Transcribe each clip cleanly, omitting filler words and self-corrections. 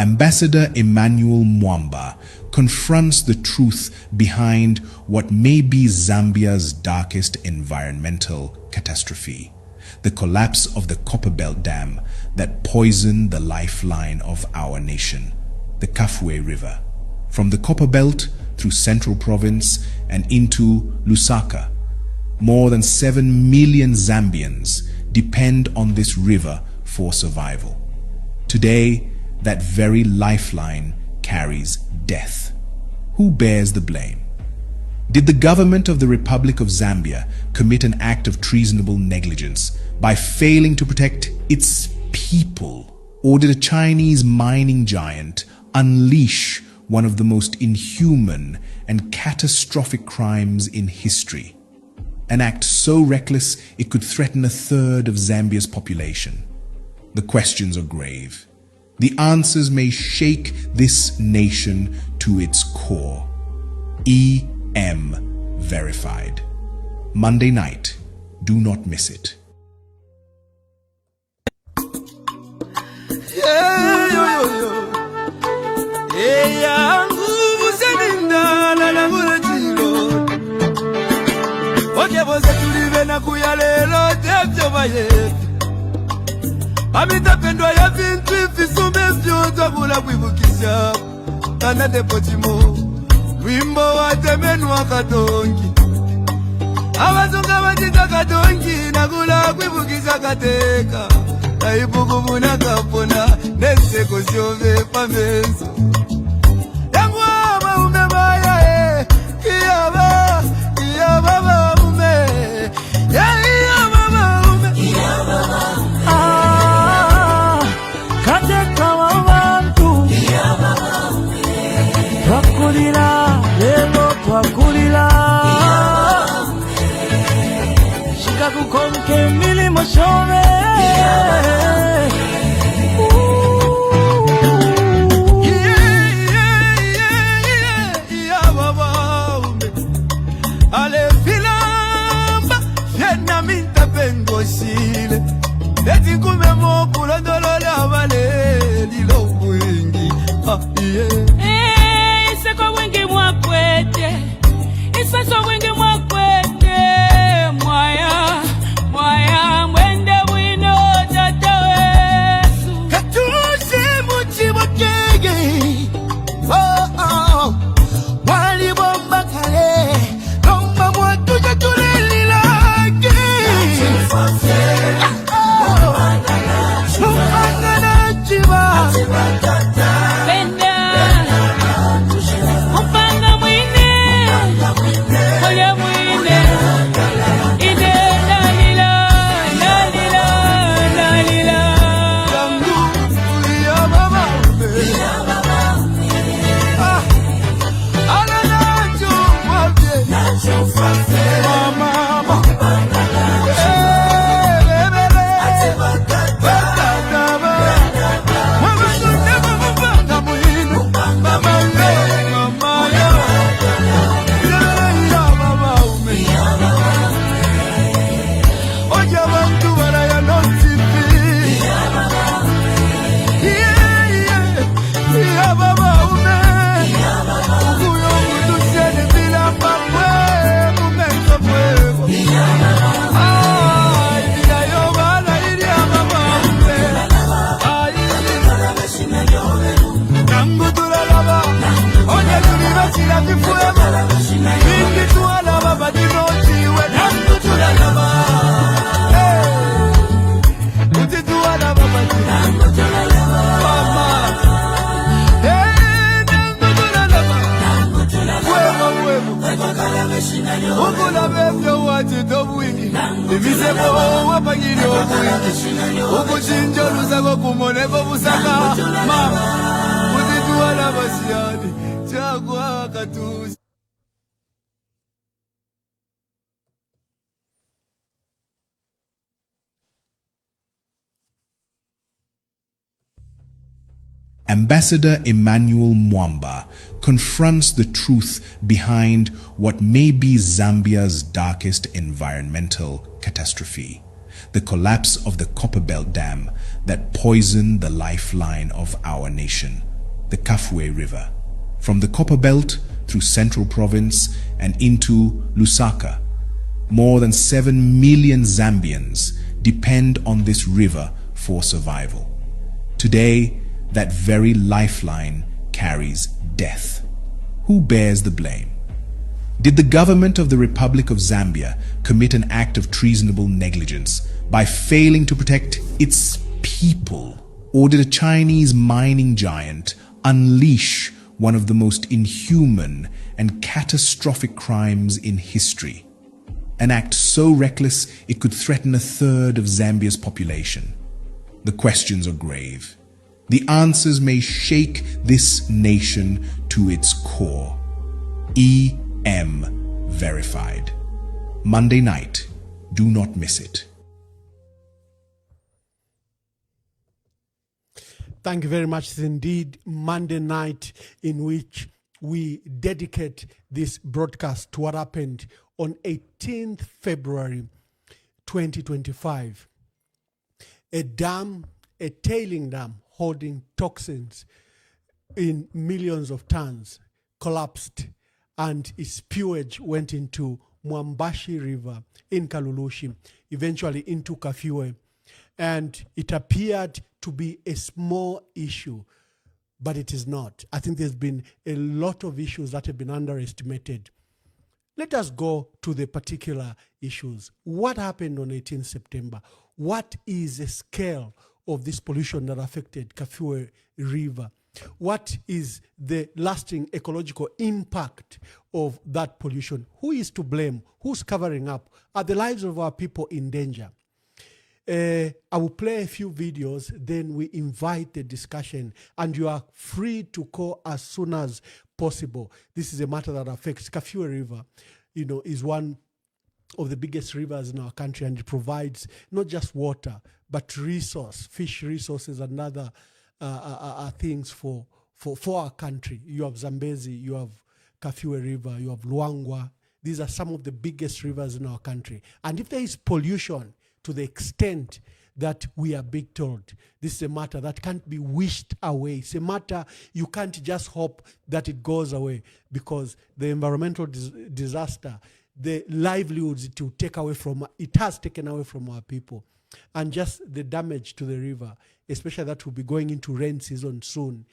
Ambassador Emmanuel Mwamba confronts the truth behind what may be Zambia's darkest environmental catastrophe, the collapse of the Copperbelt Dam that poisoned the lifeline of our nation, the Kafue River. From the Copperbelt through Central Province and into Lusaka, more than 7 million Zambians depend on this river for survival. Today, that very lifeline carries death. Who bears the blame? Did the government of the Republic of Zambia commit an act of treasonable negligence by failing to protect its people? Or did a Chinese mining giant unleash one of the most inhuman and catastrophic crimes in history? An act so reckless it could threaten a third of Zambia's population. The questions are grave. The answers may shake this nation to its core. EM verified. Monday night. Do not miss it. Amitapendwa ya vintu ifisume vyoza kula kuivukisha Tana depotimo Wimbo wa temenu wa katongi Awazunga wajita katongi Nagula kuivukisha kateka Taibuku muna kapona Neseko siove pameso Yangu ama umebaya Kiyaba Kiyaba ume Kiyaba ume Kiyaba ume Twakulila, lelo twakulila Shika kukonke milimo shove Ale filamba, fiena minta pengosile Eti kume mokula dolole avale Lilo wingi, Iseko wingi mwakwete, Iseko wingi mwakwete, Mwaya, mwaya, mwende wino tata wesu Katusi muchi wakege Wali bomba kale Lomba mwatuja tulelilake Lumbangana chiba Ukula bevyo watito bwingi Ibisebo wapagiri obwingi Ukuchinjo lusako kumoneko busaka Mama, kutituwa na basiyani Chagwa katusi Ambassador Emmanuel Mwamba confronts the truth behind what may be Zambia's darkest environmental catastrophe, the collapse of the Copperbelt Dam that poisoned the lifeline of our nation, the Kafue River, from the Copper Belt through Central Province and into Lusaka. More than 7 million Zambians depend on this river for survival. Today, that very lifeline carries death. Who bears the blame? Did the government of the Republic of Zambia commit an act of treasonable negligence by failing to protect its people? Or did a Chinese mining giant unleash one of the most inhuman and catastrophic crimes in history? An act so reckless it could threaten a third of Zambia's population. The questions are grave. The answers may shake this nation to its core. EM Verified. Monday night. Do not miss it. Thank you very much. It's indeed Monday night in which we dedicate this broadcast to what happened on 18th February 2025. A dam, a tailing dam holding toxins in millions of tons collapsed, and its spewage went into Mwambashi River in Kalulushi, eventually into Kafue. And it appeared to be a small issue, but it is not. I think there's been a lot of issues that have been underestimated. Let us go to the particular issues. What happened on 18 September? What is the scale of this pollution that affected Kafue River? What is the lasting ecological impact of that pollution? Who is to blame? Who's covering up? Are the lives of our people in danger? I will play a few videos, then we invite the discussion, and you are free to call as soon as possible. This is a matter that affects Kafue River, is one of the biggest rivers in our country, and it provides not just water, but fish resources and other things for our country. You have Zambezi, you have Kafue River, you have Luangwa. These are some of the biggest rivers in our country. And if there is pollution to the extent that we are being told, this is a matter that can't be wished away. It's a matter you can't just hope that it goes away, because the environmental disaster, the livelihoods it will take away from, it has taken away from our people. And just the damage to the river, especially that will be going into rain season soon,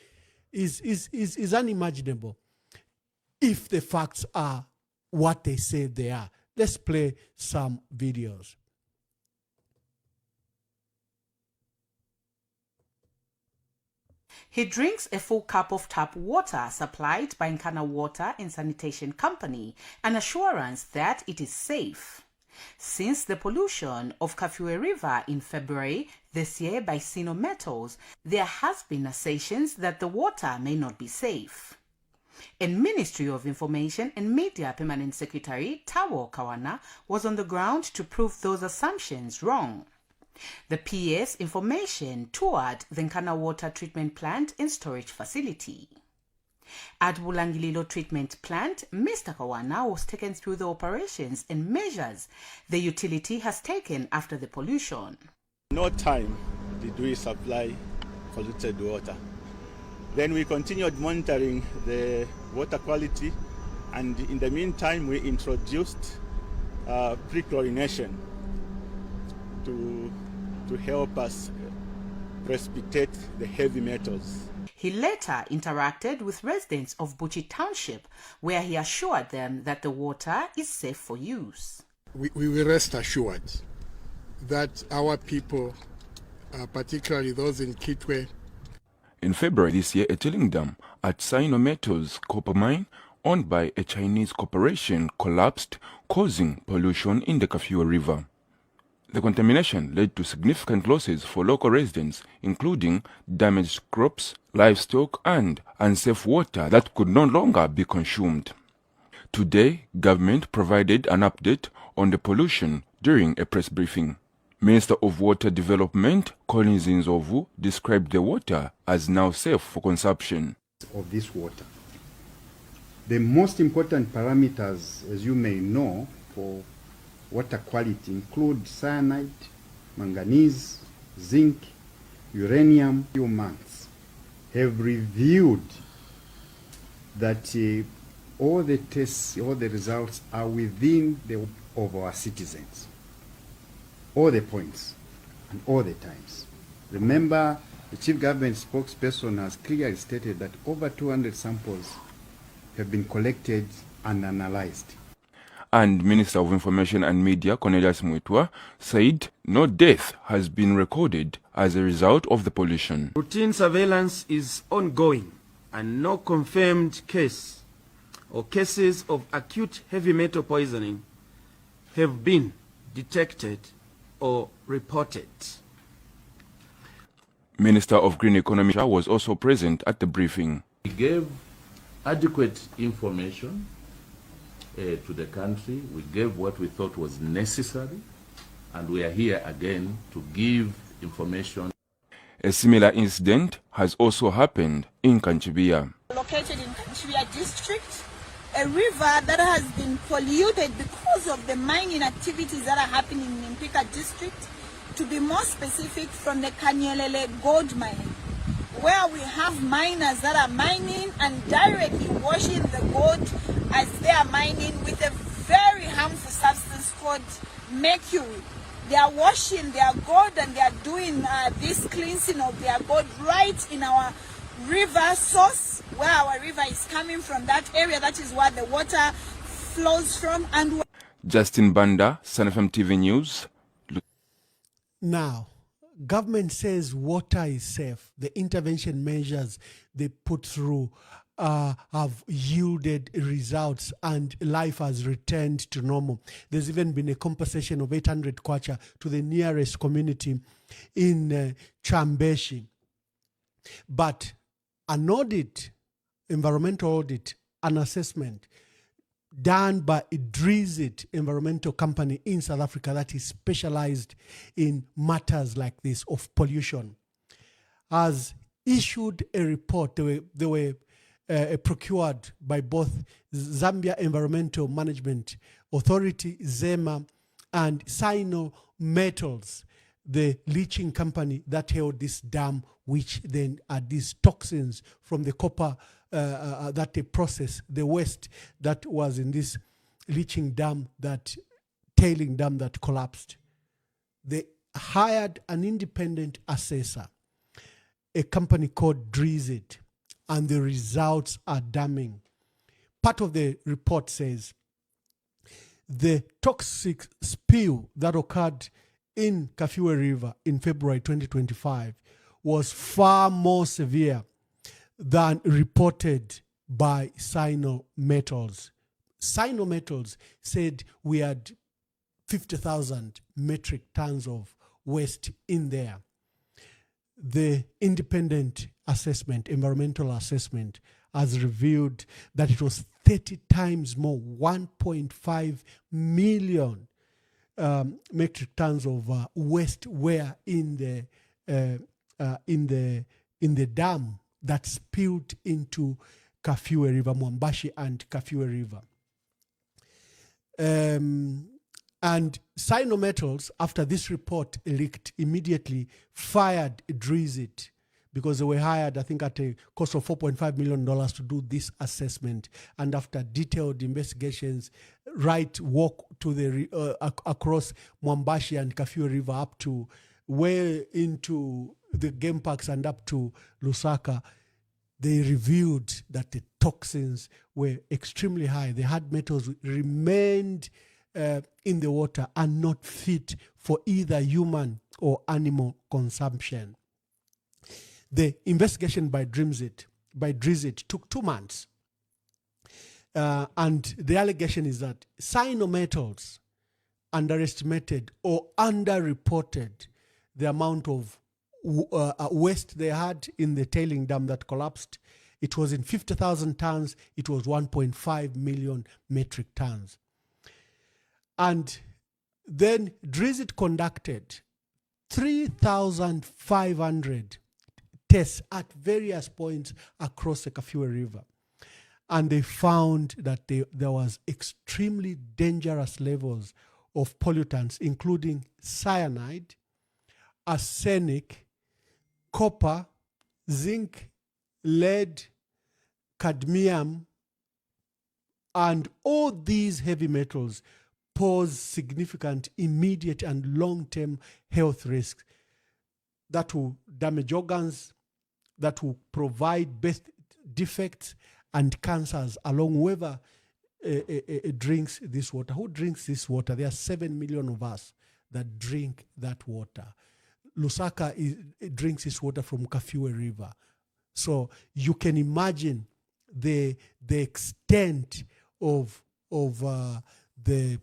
is unimaginable if the facts are what they say they are. Let's play some videos. He drinks a full cup of tap water supplied by Nkana Water and Sanitation Company, an assurance that it is safe. Since the pollution of Kafue River in February this year by Sino Metals, there has been assertions that the water may not be safe. And Ministry of Information and Media Permanent Secretary Tawo Kawana was on the ground to prove those assumptions wrong. The PS information toured the Nkana Water Treatment Plant and Storage Facility. At Bulangililo Treatment Plant, Mr. Kawana was taken through the operations and measures the utility has taken after the pollution. No time did we supply polluted water. Then we continued monitoring the water quality, and in the meantime we introduced pre-chlorination to help us precipitate the heavy metals. He later interacted with residents of Buchi Township, where he assured them that the water is safe for use. We will rest assured that our people, particularly those in Kitwe. In February this year, a tailing dam at Sino Metals copper mine, owned by a Chinese corporation, collapsed, causing pollution in the Kafue River. The contamination led to significant losses for local residents, including damaged crops, livestock, and unsafe water that could no longer be consumed. Today, government provided an update on the pollution during a press briefing. Minister of Water Development, Collins Nzovu, described the water as now safe for consumption. Of this water. The most important parameters, as you may know, for water quality include cyanide, manganese, zinc, uranium, few months. have reviewed that all the tests, all the results are within the of our citizens. All the points and all the times. Remember, the chief government spokesperson has clearly stated that over 200 samples have been collected and analyzed. And Minister of Information and Media, Cornelius Muitwa, said no death has been recorded as a result of the pollution. Routine surveillance is ongoing and no confirmed case or cases of acute heavy metal poisoning have been detected or reported. Minister of Green Economy was also present at the briefing. We gave adequate information to the country. We gave what we thought was necessary, and we are here again to give information. A similar incident has also happened in Kanchibia. Located in Kafue district, a river that has been polluted because of the mining activities that are happening in Mpika district, to be more specific, from the Kanyelele gold mine, where we have miners that are mining and directly washing the gold as they are mining with a very harmful substance called mercury. They are washing their gold and they are doing this cleansing of their gold right in our river source, where our river is coming from, that area. That is where the water flows from. And Justin Banda, Sun FM TV News. Now, government says water is safe. The intervention measures they put through have yielded results and life has returned to normal. There's even been a compensation of 800 kwacha to the nearest community in Chambeshi. But an audit, environmental audit, an assessment done by Drizit environmental company in South Africa that is specialized in matters like this of pollution, has issued a report. They were procured by both Zambia Environmental Management Authority, ZEMA, and Sino Metals, the leaching company that held this dam, which then are these toxins from the copper that they process, the waste that was in this leaching dam, that tailing dam that collapsed. They hired an independent assessor, a company called Drizit, and the results are damning. Part of the report says the toxic spill that occurred in Kafue River in February 2025 was far more severe than reported by Sino Metals. Sino Metals said we had 50,000 metric tons of waste in there. The independent assessment, environmental assessment, has revealed that it was 30 times more, 1.5 million metric tons of waste were in the dam that spilled into Kafue River, Mwambashi and Kafue River. And Sino Metals, after this report leaked, immediately fired Drizit, because they were hired, I think, at a cost of $4.5 million to do this assessment. And after detailed investigations, walk to the across Mwambashi and Kafue River up to way into the game parks and up to Lusaka, they revealed that the toxins were extremely high. The hard metals remained in the water and not fit for either human or animal consumption. The investigation by Drizit took 2 months. And the allegation is that Sino Metals underestimated or underreported the amount of waste they had in the tailing dam that collapsed. It was in 50,000 tons. It was 1.5 million metric tons. And then Drizit conducted 3,500 tests at various points across the Kafue River. And they found that there was extremely dangerous levels of pollutants, including cyanide, arsenic, copper, zinc, lead, cadmium, and all these heavy metals pose significant immediate and long-term health risks that will damage organs, that will provide birth defects and cancers along whoever drinks this water. Who drinks this water? There are 7 million of us that drink that water. Lusaka drinks this water from Kafue River. So you can imagine the extent of the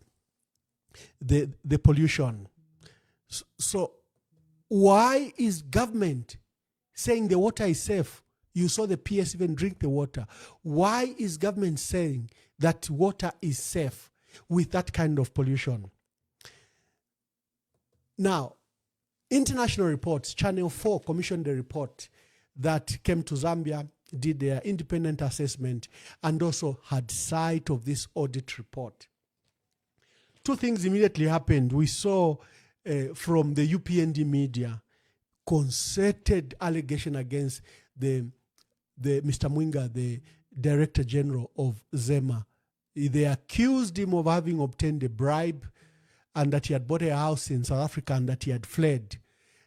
pollution. So why is government saying the water is safe? You saw the PS even drink the water. Why is government saying that water is safe with that kind of pollution? Now, international reports, Channel 4 commissioned a report that came to Zambia, did their independent assessment, and also had sight of this audit report. Two things immediately happened. We saw from the UPND media concerted allegation against the Mr. Mwinga, the Director General of ZEMA. They accused him of having obtained a bribe and that he had bought a house in South Africa and that he had fled.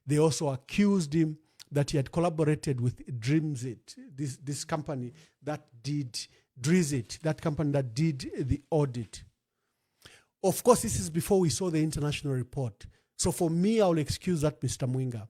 They also accused him that he had collaborated with Dreamsit, this company that did Drizit, that company that did the audit. Of course, this is before we saw the international report. So for me, I'll excuse that Mr. Mwinga.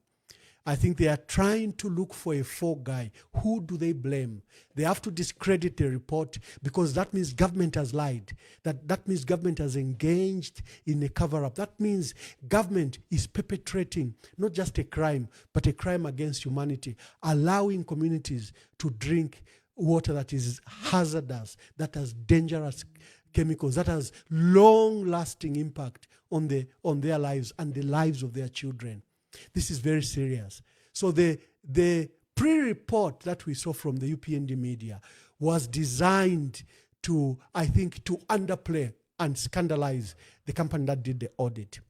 I think they are trying to look for a fall guy. Who do they blame? They have to discredit the report because that means government has lied. That means government has engaged in a cover-up. That means government is perpetrating not just a crime, but a crime against humanity, allowing communities to drink water that is hazardous, that has dangerous chemicals, that has long-lasting impact on their lives and the lives of their children. This is very serious. So the pre-report that we saw from the UPND media was designed to, I think, to underplay and scandalize the company that did the audit,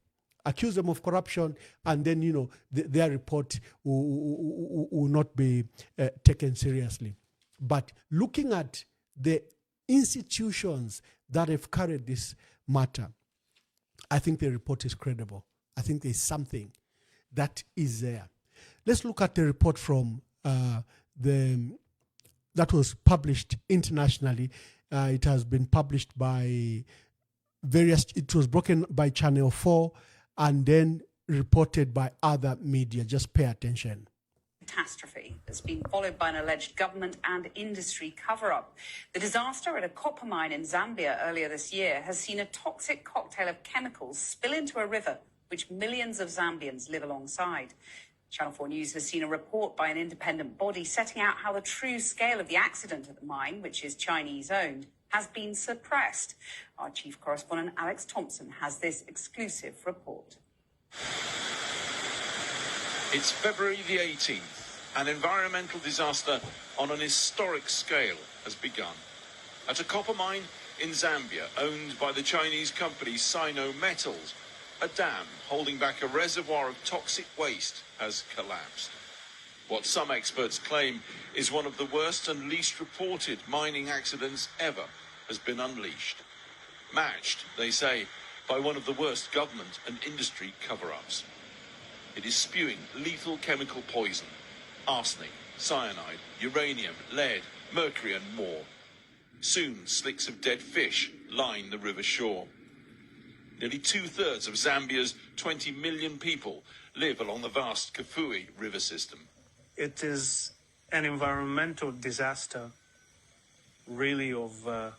accuse them of corruption, and then, their report will not be taken seriously. But looking at the institutions that have carried this matter, I think the report is credible. I think there's something that is there. Let's look at the report from that was published internationally. It has been published by it was broken by Channel 4 and then reported by other media. Just pay attention. Catastrophe that's been followed by an alleged government and industry cover-up. The disaster at a copper mine in Zambia earlier this year has seen a toxic cocktail of chemicals spill into a river which millions of Zambians live alongside. Channel 4 News has seen a report by an independent body setting out how the true scale of the accident at the mine, which is Chinese-owned, has been suppressed. Our chief correspondent Alex Thompson has this exclusive report. It's February the 18th. An environmental disaster on an historic scale has begun. At a copper mine in Zambia, owned by the Chinese company Sino Metals, a dam holding back a reservoir of toxic waste has collapsed. What some experts claim is one of the worst and least reported mining accidents ever has been unleashed. Matched, they say, by one of the worst government and industry cover-ups. It is spewing lethal chemical poison, arsenic, cyanide, uranium, lead, mercury and more. Soon, slicks of dead fish line the river shore. Nearly 2/3 of Zambia's 20 million people live along the vast Kafue River system. It is an environmental disaster, really of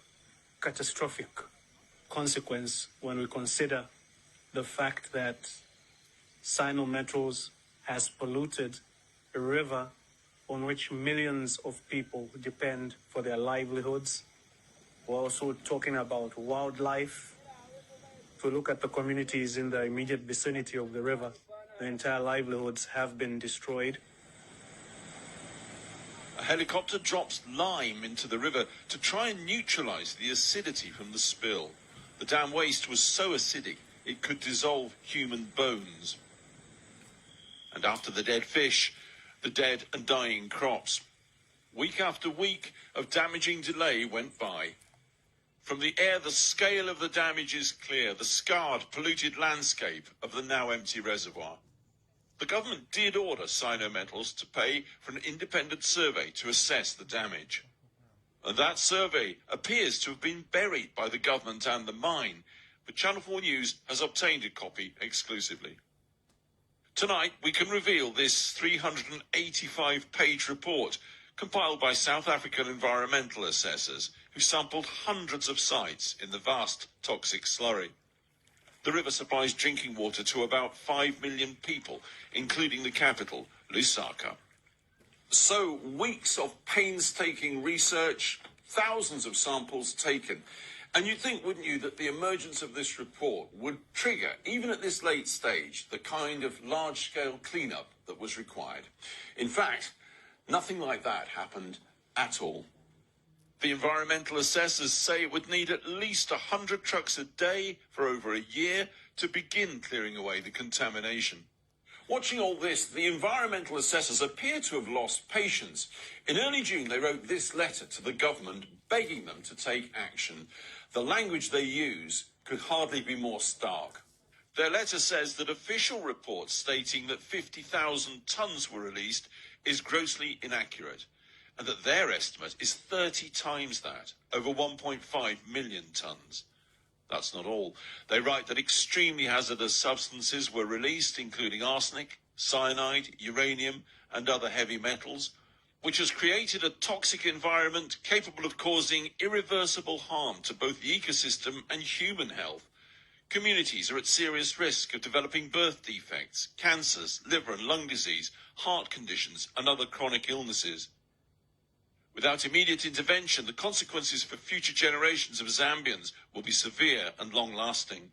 catastrophic consequence when we consider the fact that Sino Metals has polluted a river on which millions of people depend for their livelihoods. We're also talking about wildlife. If we look at the communities in the immediate vicinity of the river, the entire livelihoods have been destroyed. A helicopter drops lime into the river to try and neutralize the acidity from the spill. The dam waste was so acidic it could dissolve human bones. And after the dead fish, the dead and dying crops. week after week of damaging delay went by. From the air, the scale of the damage is clear, the scarred, polluted landscape of the now empty reservoir. The government did order Sinometals to pay for an independent survey to assess the damage. And that survey appears to have been buried by the government and the mine, but Channel 4 News has obtained a copy exclusively. Tonight, we can reveal this 385-page report compiled by South African environmental assessors who sampled hundreds of sites in the vast toxic slurry. The river supplies drinking water to about 5 million people, including the capital, Lusaka. So, weeks of painstaking research, thousands of samples taken. And you'd think, wouldn't you, that the emergence of this report would trigger, even at this late stage, the kind of large-scale cleanup that was required. In fact, nothing like that happened at all. The environmental assessors say it would need at least 100 trucks a day for over a year to begin clearing away the contamination. Watching all this, the environmental assessors appear to have lost patience. In early June, they wrote this letter to the government begging them to take action. The language they use could hardly be more stark. Their letter says that official reports stating that 50,000 tonnes were released is grossly inaccurate, and that their estimate is 30 times that, over 1.5 million tonnes. That's not all. They write that extremely hazardous substances were released, including arsenic, cyanide, uranium, and other heavy metals, which has created a toxic environment capable of causing irreversible harm to both the ecosystem and human health. Communities are at serious risk of developing birth defects, cancers, liver and lung disease, heart conditions, and other chronic illnesses. Without immediate intervention, the consequences for future generations of Zambians will be severe and long-lasting.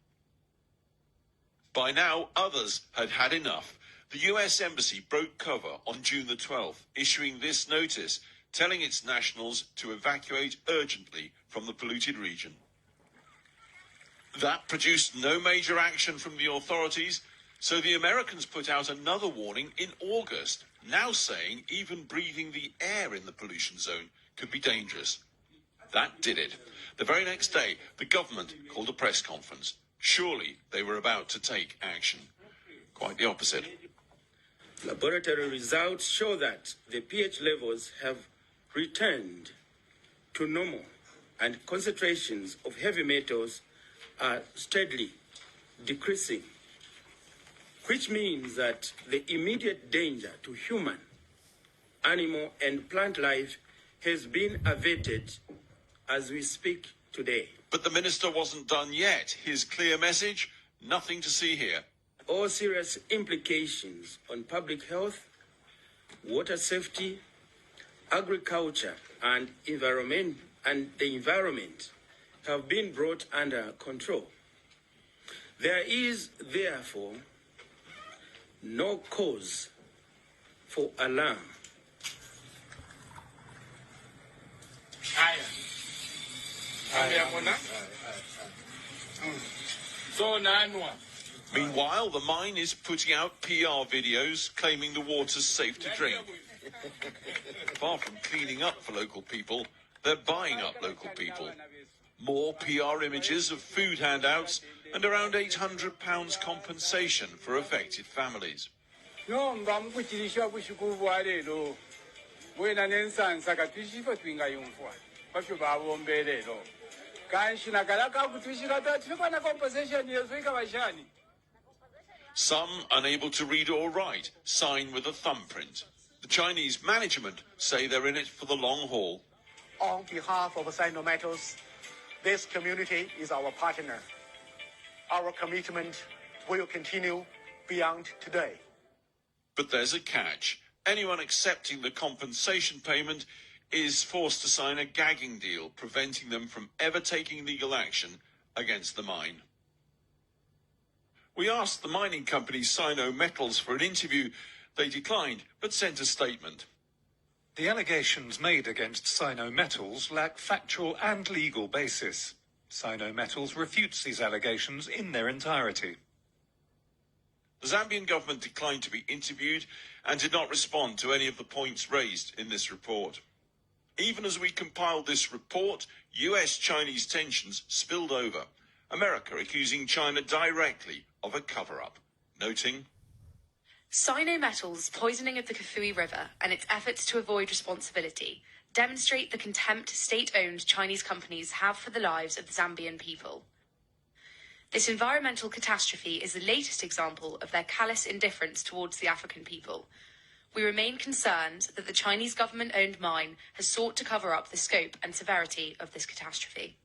By now, others had had enough. The US Embassy broke cover on June the 12th, issuing this notice, telling its nationals to evacuate urgently from the polluted region. That produced no major action from the authorities, so the Americans put out another warning in August, now saying even breathing the air in the pollution zone could be dangerous. That did it. The very next day, the government called a press conference. Surely they were about to take action. Quite the opposite. Laboratory results show that the pH levels have returned to normal and concentrations of heavy metals are steadily decreasing, which means that the immediate danger to human, animal, and plant life has been averted as we speak today. But the minister wasn't done yet. His clear message, nothing to see here. All serious implications on public health, water safety, agriculture, and the environment have been brought under control. There is, therefore, no cause for alarm. Meanwhile, the mine is putting out PR videos claiming the water's safe to drink. Far from cleaning up for local people, they're buying up local people. More PR images of food handouts and around £800 compensation for affected families. Some, unable to read or write, sign with a thumbprint. The Chinese management say they're in it for the long haul. On behalf of Sinometals, this community is our partner. Our commitment will continue beyond today. But there's a catch. Anyone accepting the compensation payment is forced to sign a gagging deal, preventing them from ever taking legal action against the mine. We asked the mining company Sinometals for an interview. They declined, but sent a statement. The allegations made against Sinometals lack factual and legal basis. Sinometals refutes these allegations in their entirety. The Zambian government declined to be interviewed and did not respond to any of the points raised in this report. Even as we compiled this report, US-Chinese tensions spilled over. America accusing China directly of a cover-up, noting, Sino-Metals' poisoning of the Kafue River and its efforts to avoid responsibility demonstrate the contempt state-owned Chinese companies have for the lives of the Zambian people. This environmental catastrophe is the latest example of their callous indifference towards the African people. We remain concerned that the Chinese government-owned mine has sought to cover up the scope and severity of this catastrophe.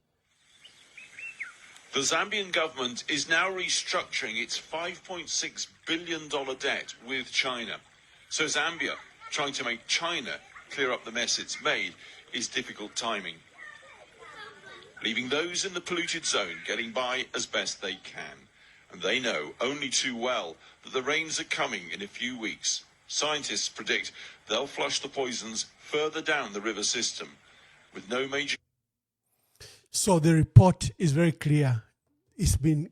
The Zambian government is now restructuring its $5.6 billion debt with China. So Zambia, trying to make China clear up the mess it's made, is difficult timing, leaving those in the polluted zone getting by as best they can. And they know only too well that the rains are coming in a few weeks. Scientists predict they'll flush the poisons further down the river system, with no major... So the report is very clear. It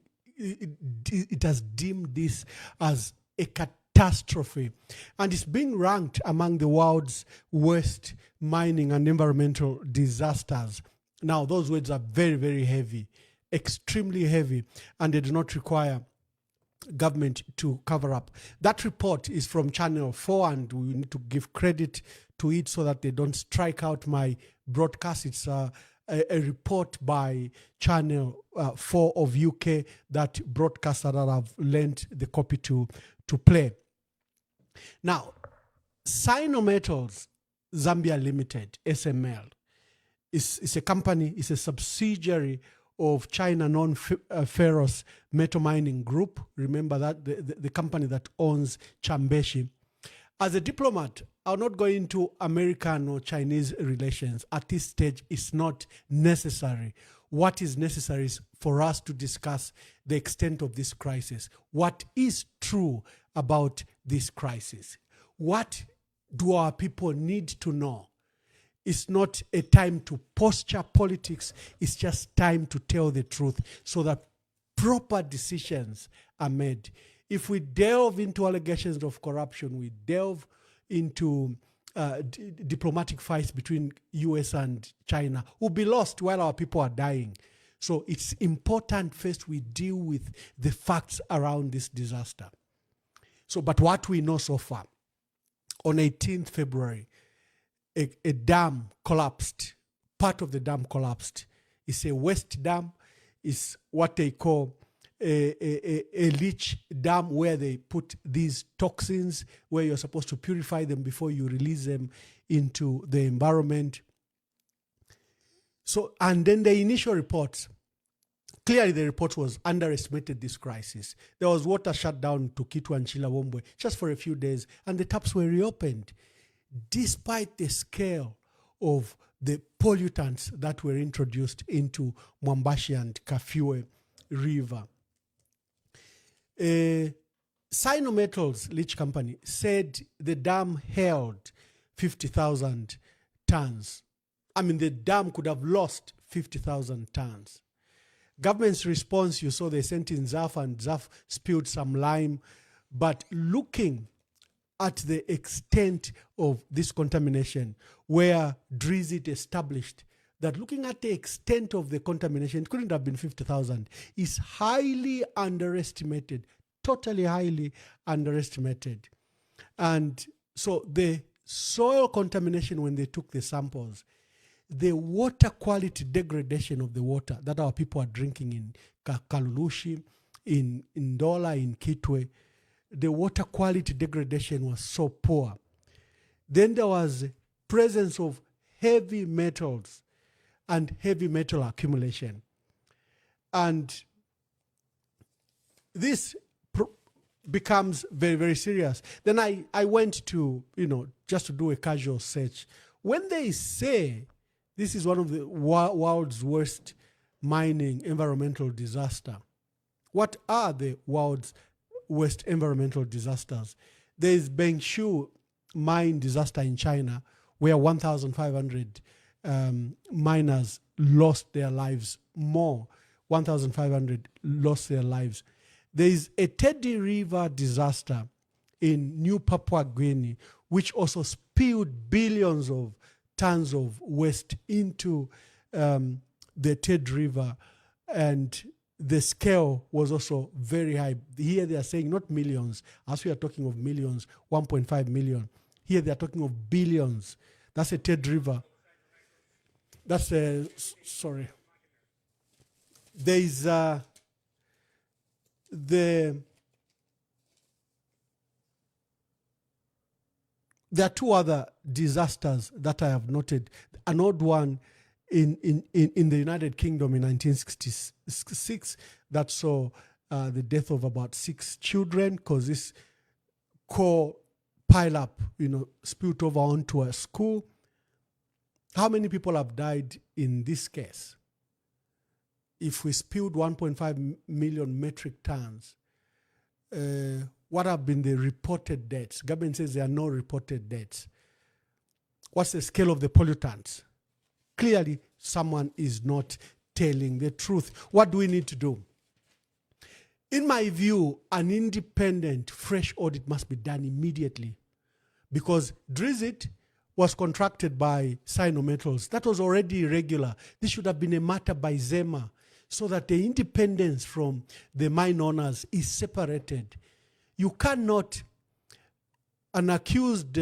has deemed this as a catastrophe, and it's being ranked among the world's worst mining and environmental disasters. Now, those words are very, very heavy, extremely heavy, and they do not require government to cover up. That report is from Channel 4, and we need to give credit to it so that they don't strike out my broadcast. It's a report by Channel 4 of UK that broadcaster that I've lent the copy to play. Now, Sino-Metals Zambia Limited, SML, is a company, is a subsidiary of China Non-Ferrous Metal Mining Group. Remember that, the company that owns Chambeshi. As a diplomat, I'll not go into American or Chinese relations. At this stage, it's not necessary. What is necessary is for us to discuss the extent of this crisis. What is true about this crisis? What do our people need to know? It's not a time to posture politics. It's just time to tell the truth so that proper decisions are made. If we delve into allegations of corruption, we delve into diplomatic fights between US and China, will be lost while our people are dying. So it's important first we deal with the facts around this disaster. So, but what we know so far, on 18th February, a dam collapsed. Part of the dam collapsed. It's a waste dam. It's what they call a leach dam, where they put these toxins, where you're supposed to purify them before you release them into the environment. So, and then the initial reports, clearly the report was underestimated this crisis. There was water shut down to Kitwe and Chilawombwe just for a few days, and the taps were reopened, despite the scale of the pollutants that were introduced into Mwambashi and Kafue River. Sino-Metals Leach Company said the dam held 50,000 tons. I mean, the dam could have lost 50,000 tons. Government's response, you saw they sent in ZAF, and ZAF spilled some lime. But looking at the extent of this contamination, where Drizzt established that looking at the extent of the contamination, it couldn't have been 50,000, is highly underestimated, totally highly underestimated. And so the soil contamination, when they took the samples, the water quality degradation of the water that our people are drinking in Kalulushi, in Ndola, in Kitwe, the water quality degradation was so poor. Then there was presence of heavy metals and heavy metal accumulation. And this becomes very, very serious. Then I went to, just to do a casual search. When they say this is one of the world's worst mining environmental disaster, what are the world's worst environmental disasters? There is Bengshu mine disaster in China, where 1,500 miners lost their lives. 1,500 lost their lives. There is a Teddy River disaster in New Papua Guinea, which also spilled billions of tons of waste into the Ted River, and the scale was also very high. Here they are saying not millions, as we are talking of millions, 1.5 million. Here they are talking of billions. That's a Ted River. That's a, sorry. There is there are two other disasters that I have noted. An odd one in the United Kingdom in 1966 that saw the death of about 6 children because this coal pile up, spilled over onto a school. How many people have died in this case? If we spilled 1.5 million metric tons, what have been the reported deaths? Government says there are no reported deaths. What's the scale of the pollutants? Clearly, someone is not telling the truth. What do we need to do? In my view, an independent, fresh audit must be done immediately because Drizzt was contracted by Sinometals. That was already irregular. This should have been a matter by ZEMA so that the independence from the mine owners is separated. You cannot, an accused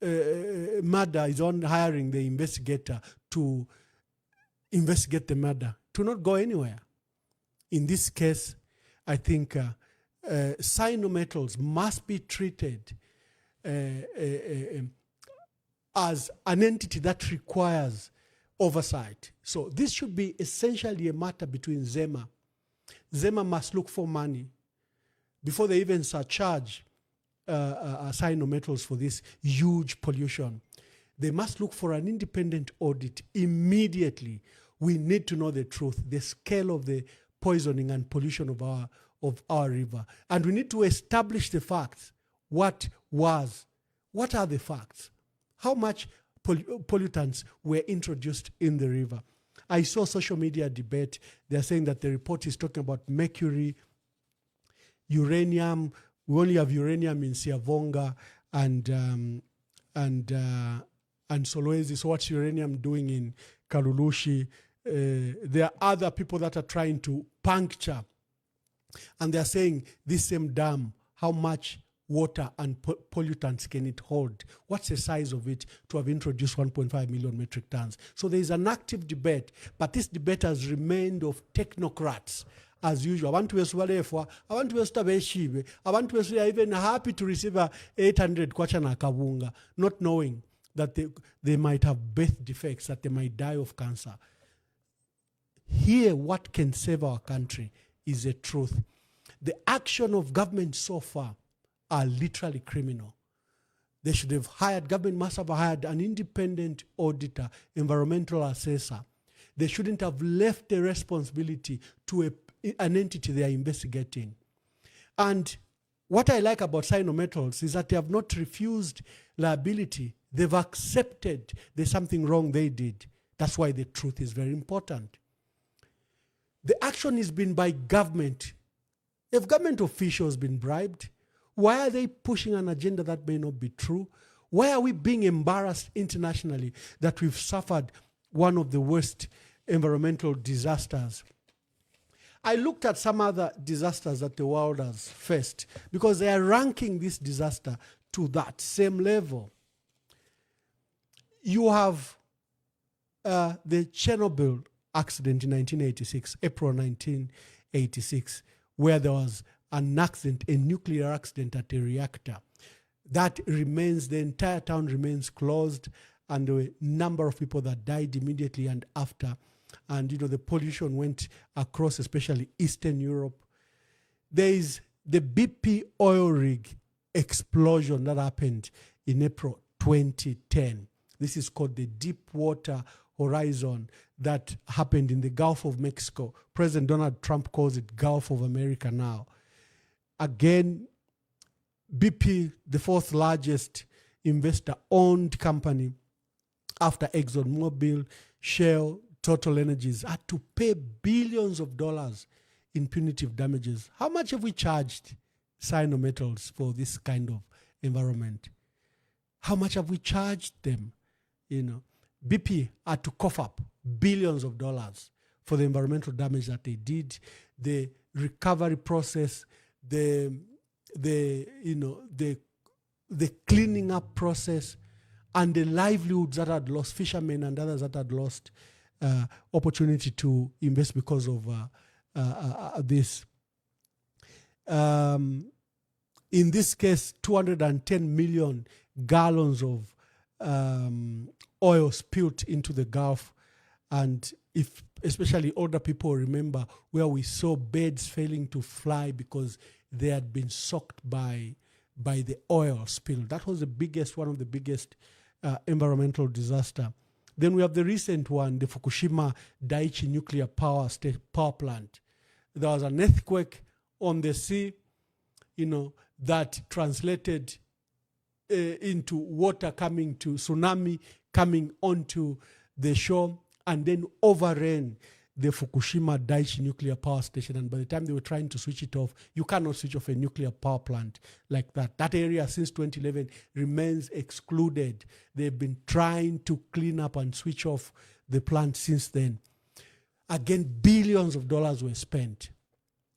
murder is on hiring the investigator to investigate the murder, to not go anywhere. In this case, I think Sinometals must be treated as an entity that requires oversight. So this should be essentially a matter between ZEMA. ZEMA must look for money before they even surcharge Sinometals for this huge pollution. They must look for an independent audit immediately. We need to know the truth, the scale of the poisoning and pollution of our river. And we need to establish the facts. What are the facts? How much pollutants were introduced in the river? I saw social media debate. They're saying that the report is talking about mercury, uranium. We only have uranium in Siavonga and Solwezi. So what's uranium doing in Kalulushi? There are other people that are trying to puncture. And they're saying this same dam, how much water and pollutants can it hold? What's the size of it to have introduced 1.5 million metric tons? So there is an active debate, but this debate has remained of technocrats as usual. Abantu besubalefwa, abantu besutabeshibe, abantu besu are even happy to receive a 800 kwacha na kabunga, not knowing that they might have birth defects, that they might die of cancer. Here, what can save our country is the truth. The action of government so far are literally criminal. They should have hired, government must have hired an independent auditor, environmental assessor. They shouldn't have left the responsibility to an entity they are investigating. And what I like about Sinometals is that they have not refused liability. They've accepted there's something wrong they did. That's why the truth is very important. The action has been by government. If government officials been bribed, why are they pushing an agenda that may not be true? Why are we being embarrassed internationally that we've suffered one of the worst environmental disasters? I looked at some other disasters that the world has faced because they are ranking this disaster to that same level. You have the Chernobyl accident in 1986, April 1986, where there was an accident, a nuclear accident at a reactor. That remains, the entire town remains closed, and there were a number of people that died immediately and after. And, the pollution went across, especially Eastern Europe. There is the BP oil rig explosion that happened in April 2010. This is called the Deepwater Horizon that happened in the Gulf of Mexico. President Donald Trump calls it Gulf of America now. Again, BP, the fourth largest investor-owned company after ExxonMobil, Shell, Total Energies, had to pay billions of dollars in punitive damages. How much have we charged Sinometals for this kind of environment? How much have we charged them? BP had to cough up billions of dollars for the environmental damage that they did, the recovery process, the cleaning up process, and the livelihoods that had lost, fishermen and others that had lost opportunity to invest because of this. In this case, 210 million gallons of oil spilled into the Gulf. And if especially older people remember where we saw birds failing to fly because they had been soaked by the oil spill. That was one of the biggest environmental disaster. Then we have the recent one, the Fukushima Daiichi nuclear power plant. There was an earthquake on the sea, that translated into water coming to tsunami coming onto the shore and then overran the Fukushima Daiichi nuclear power station. And by the time they were trying to switch it off, you cannot switch off a nuclear power plant like that. That area since 2011 remains excluded. They've been trying to clean up and switch off the plant since then. Again, billions of dollars were spent.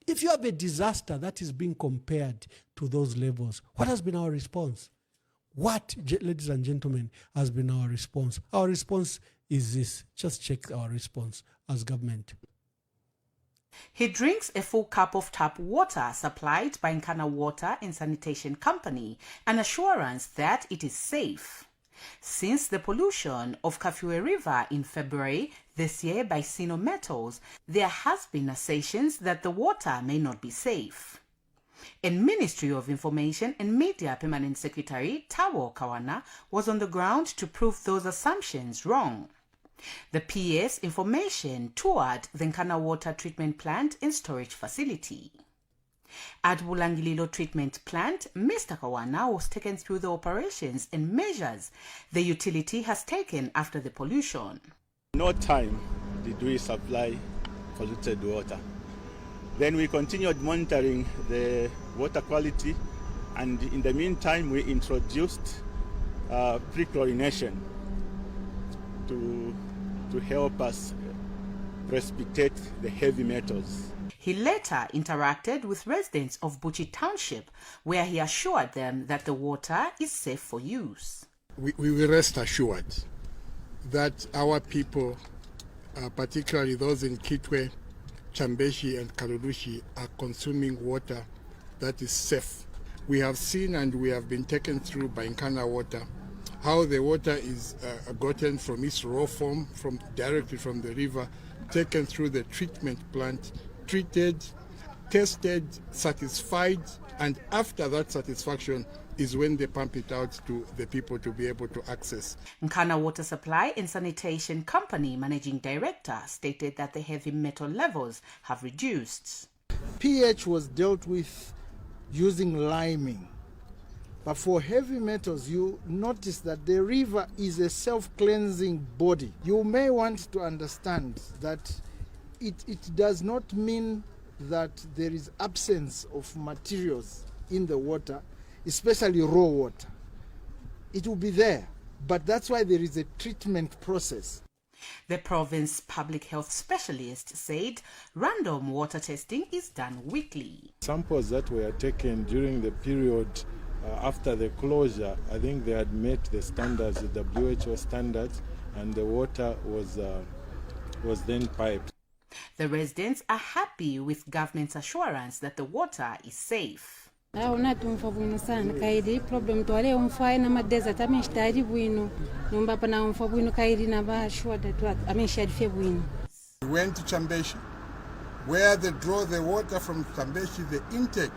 If you have a disaster that is being compared to those levels, what has been our response? What, ladies and gentlemen, has been our response? Our response is this. Just check our response as government. He drinks a full cup of tap water supplied by Nkana Water and Sanitation Company, an assurance that it is safe. Since the pollution of Kafue River in February this year by Sino Metals, there has been assertions that the water may not be safe. And Ministry of Information and Media Permanent Secretary Tawo Kawana was on the ground to prove those assumptions wrong. The PS information toured the Nkana Water Treatment Plant and Storage Facility. At Bulangililo Treatment Plant, Mr. Kawana was taken through the operations and measures the utility has taken after the pollution. No time did we supply polluted water. Then we continued monitoring the water quality, and in the meantime we introduced pre-chlorination to help us precipitate the heavy metals. He later interacted with residents of Buchi Township, where he assured them that the water is safe for use. We will rest assured that our people, particularly those in Kitwe, Chambeshi and Karudushi, are consuming water that is safe. We have seen and we have been taken through by Nkana Water how the water is gotten from its raw form, directly from the river, taken through the treatment plant, treated, tested, satisfied, and after that satisfaction is when they pump it out to the people to be able to access. Nkana Water Supply and Sanitation Company Managing Director stated that the heavy metal levels have reduced. pH was dealt with using liming. But for heavy metals, you notice that the river is a self-cleansing body. You may want to understand that it does not mean that there is absence of materials in the water, especially raw water. It will be there, but that's why there is a treatment process. The province public health specialist said random water testing is done weekly. Samples that were taken during the period after the closure, I think they had met the standards, the WHO standards, and the water was then piped. The residents are happy with government's assurance that the water is safe. Unatumfa bwino sana kaidi problem twale umfai na madesert ameshtari bwino numba pana umfa bwino kaidi na ba shwada twat ameshadifia bwino. We went to Chambeshi, where they draw the water from Chambeshi. The intake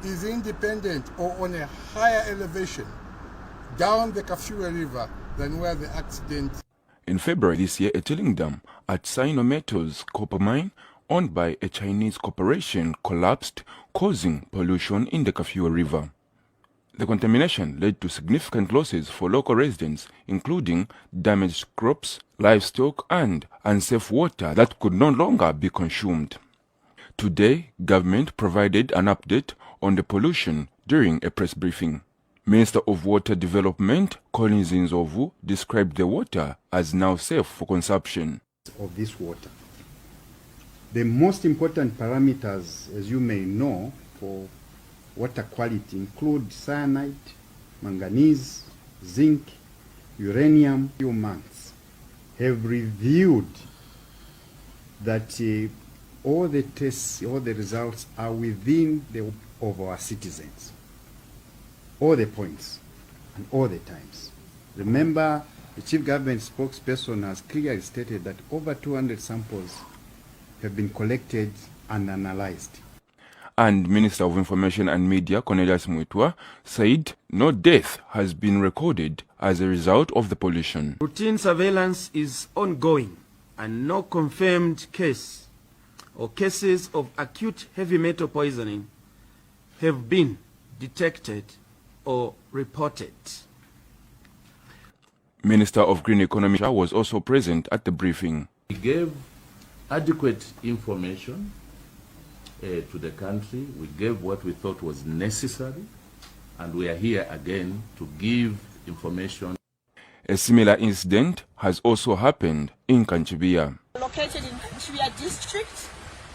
is independent or on a higher elevation down the Kafue River than where the accident. In February this year, a tailing dam at Sino Metals copper mine owned by a Chinese corporation collapsed, causing pollution in the Kafue River. The contamination led to significant losses for local residents, including damaged crops, livestock, and unsafe water that could no longer be consumed. Today, government provided an update on the pollution during a press briefing. Minister of Water Development, Collins Nzovu, described the water as now safe for consumption. Of this water. The most important parameters, as you may know, for water quality include cyanide, manganese, zinc, uranium. Few months have reviewed that all the tests, all the results are within the of our citizens. All the points and all the times. Remember, the chief government spokesperson has clearly stated that over 200 samples have been collected and analyzed. And Minister of Information and Media, Cornelius Mwitwa, said no death has been recorded as a result of the pollution. Routine surveillance is ongoing and no confirmed case or cases of acute heavy metal poisoning have been detected or reported. Minister of Green Economy was also present at the briefing. We gave adequate information to the country. We gave what we thought was necessary, and we are here again to give information. A similar incident has also happened in Kanchibia. Located in Kafue district,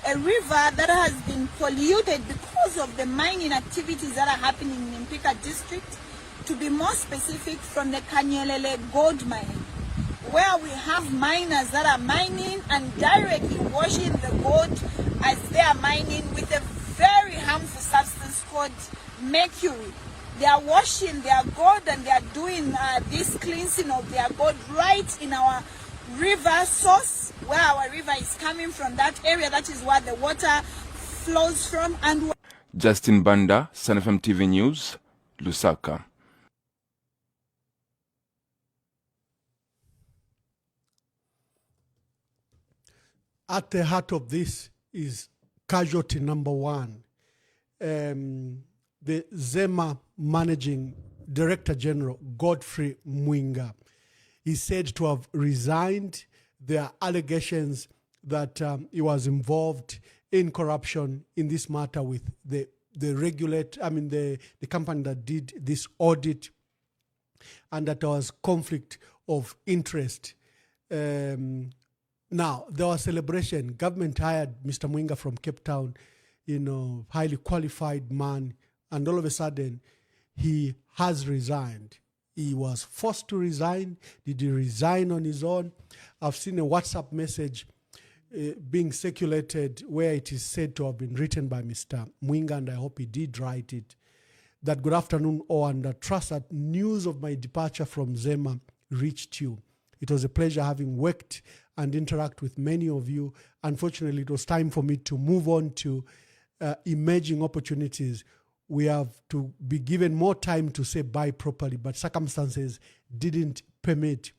a river that has been polluted because of the mining activities that are happening in Mpika district, to be more specific, from the Kanyelele gold mine, where we have miners that are mining and directly washing the gold as they are mining with a very harmful substance called mercury. They are washing their gold and they are doing this cleansing of their gold right in our river source, where our river is coming from, that area. That is where the water flows from. And Justin Banda, Sun FM TV News, Lusaka. At the heart of this is casualty number one. The Zema Managing Director General, Godfrey Mwinga, is said to have resigned. There are allegations that he was involved in corruption in this matter with the company that did this audit, and that there was conflict of interest. Now, there was celebration. Government hired Mr. Mwinga from Cape Town, highly qualified man, and all of a sudden, he has resigned. He was forced to resign. Did he resign on his own? I've seen a WhatsApp message being circulated where it is said to have been written by Mr. Mwinga, and I hope he did write it, that good afternoon, and I trust that news of my departure from Zema reached you. It was a pleasure having worked and interact with many of you. Unfortunately, it was time for me to move on to emerging opportunities. We have to be given more time to say bye properly, but circumstances didn't permit.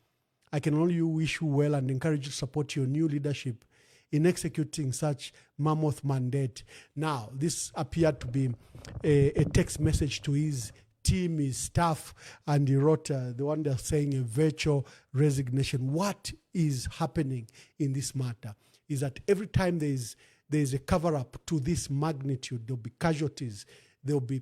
I can only wish you well and encourage you to support your new leadership in executing such mammoth mandate. Now, this appeared to be a text message to his team, his staff, and he wrote the one they're saying a virtual resignation. What is happening in this matter is that every time there is a cover-up to this magnitude, there'll be casualties, there'll be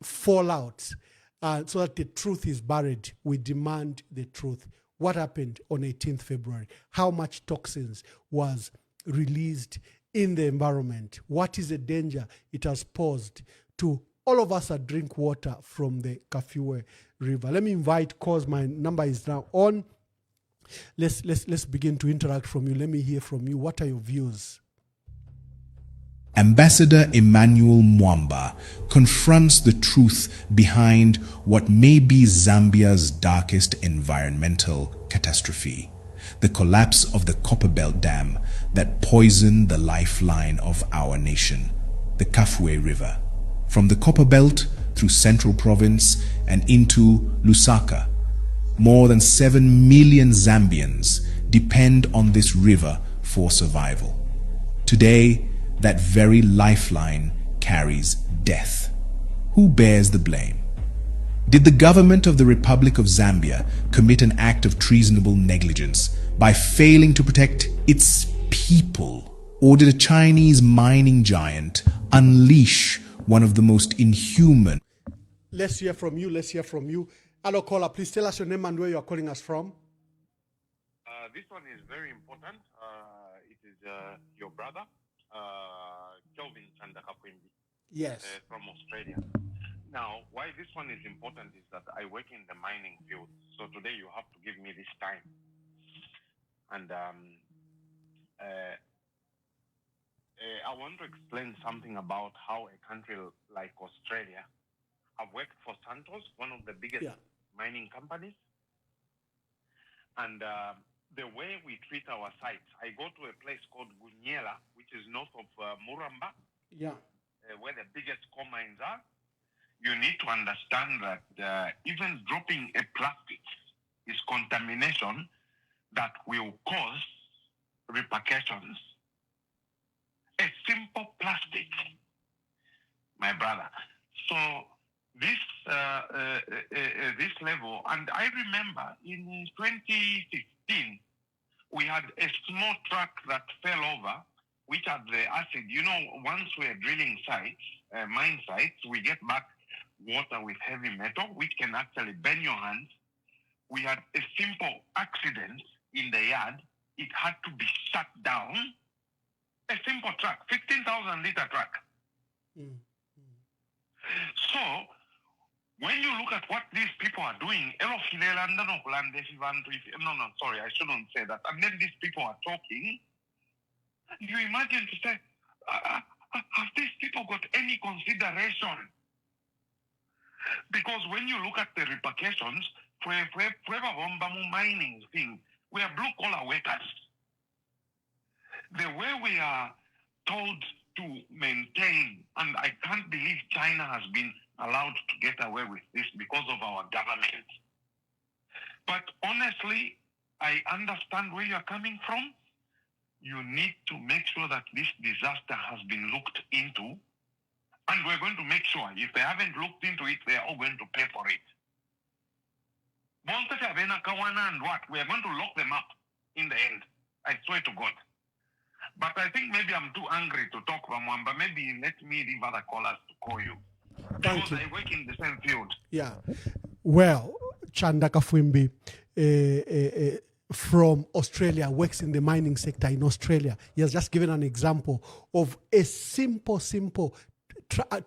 fallouts, so that the truth is buried. We demand the truth. What happened on 18th February? How much toxins was released in the environment? What is the danger it has posed to all of us that drink water from the Kafue River? Let me invite, cause my number is now on. Let's begin to interact from you. Let me hear from you. What are your views? Ambassador Emmanuel Mwamba confronts the truth behind what may be Zambia's darkest environmental catastrophe, the collapse of the Copperbelt Dam that poisoned the lifeline of our nation, the Kafue River. From the Copperbelt through Central Province and into Lusaka, more than 7 million Zambians depend on this river for survival. Today, that very lifeline carries death. Who bears the blame? Did the government of the Republic of Zambia commit an act of treasonable negligence by failing to protect its people? Or did a Chinese mining giant unleash one of the most inhuman? Let's hear from you. Hello, caller. Please tell us your name and where you are calling us from. This one is very important. It is your brother, Kelvin Kafue River. Yes. From Australia. Now, why this one is important is that I work in the mining field. So today you have to give me this time. And I want to explain something about how a country like Australia, I've worked for Santos, one of the biggest mining companies. And the way we treat our sites, I go to a place called Gunyela, which is north of Muramba, where the biggest coal mines are. You need to understand that even dropping a plastic is contamination that will cause repercussions. A simple plastic, my brother. So this this level, and I remember in 2016, we had a small truck that fell over, which had the acid. You know, once we're drilling sites, mine sites, we get back water with heavy metal, which can actually burn your hands. We had a simple accident in the yard. It had to be shut down. A simple truck, 15,000 liter truck. So, when you look at what these people are doing, no, sorry, I shouldn't say that. And then these people are talking. You imagine to say, have these people got any consideration? Because when you look at the repercussions, for mining thing, we are blue-collar workers. The way we are told to maintain, and I can't believe China has been allowed to get away with this because of our government. But honestly, I understand where you're coming from. You need to make sure that this disaster has been looked into, and we're going to make sure if they haven't looked into it, they're all going to pay for it. And what? We are going to lock them up in the end. I swear to God. But I think maybe I'm too angry to talk, Ramwamba. Maybe let me leave other callers to call you. Thank you. I work in the same field. Yeah. Well, Chanda Kafue from Australia works in the mining sector in Australia. He has just given an example of a simple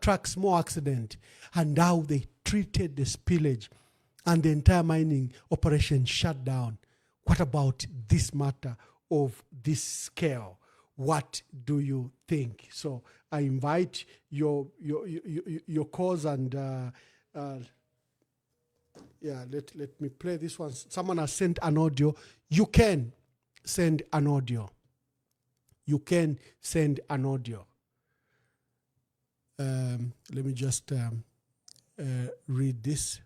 truck small accident and how they treated the spillage and the entire mining operation shut down. What about this matter of this scale? What do you think? So I invite your calls and let me play this one. Someone has sent an audio. You can send an audio. Let me just read this.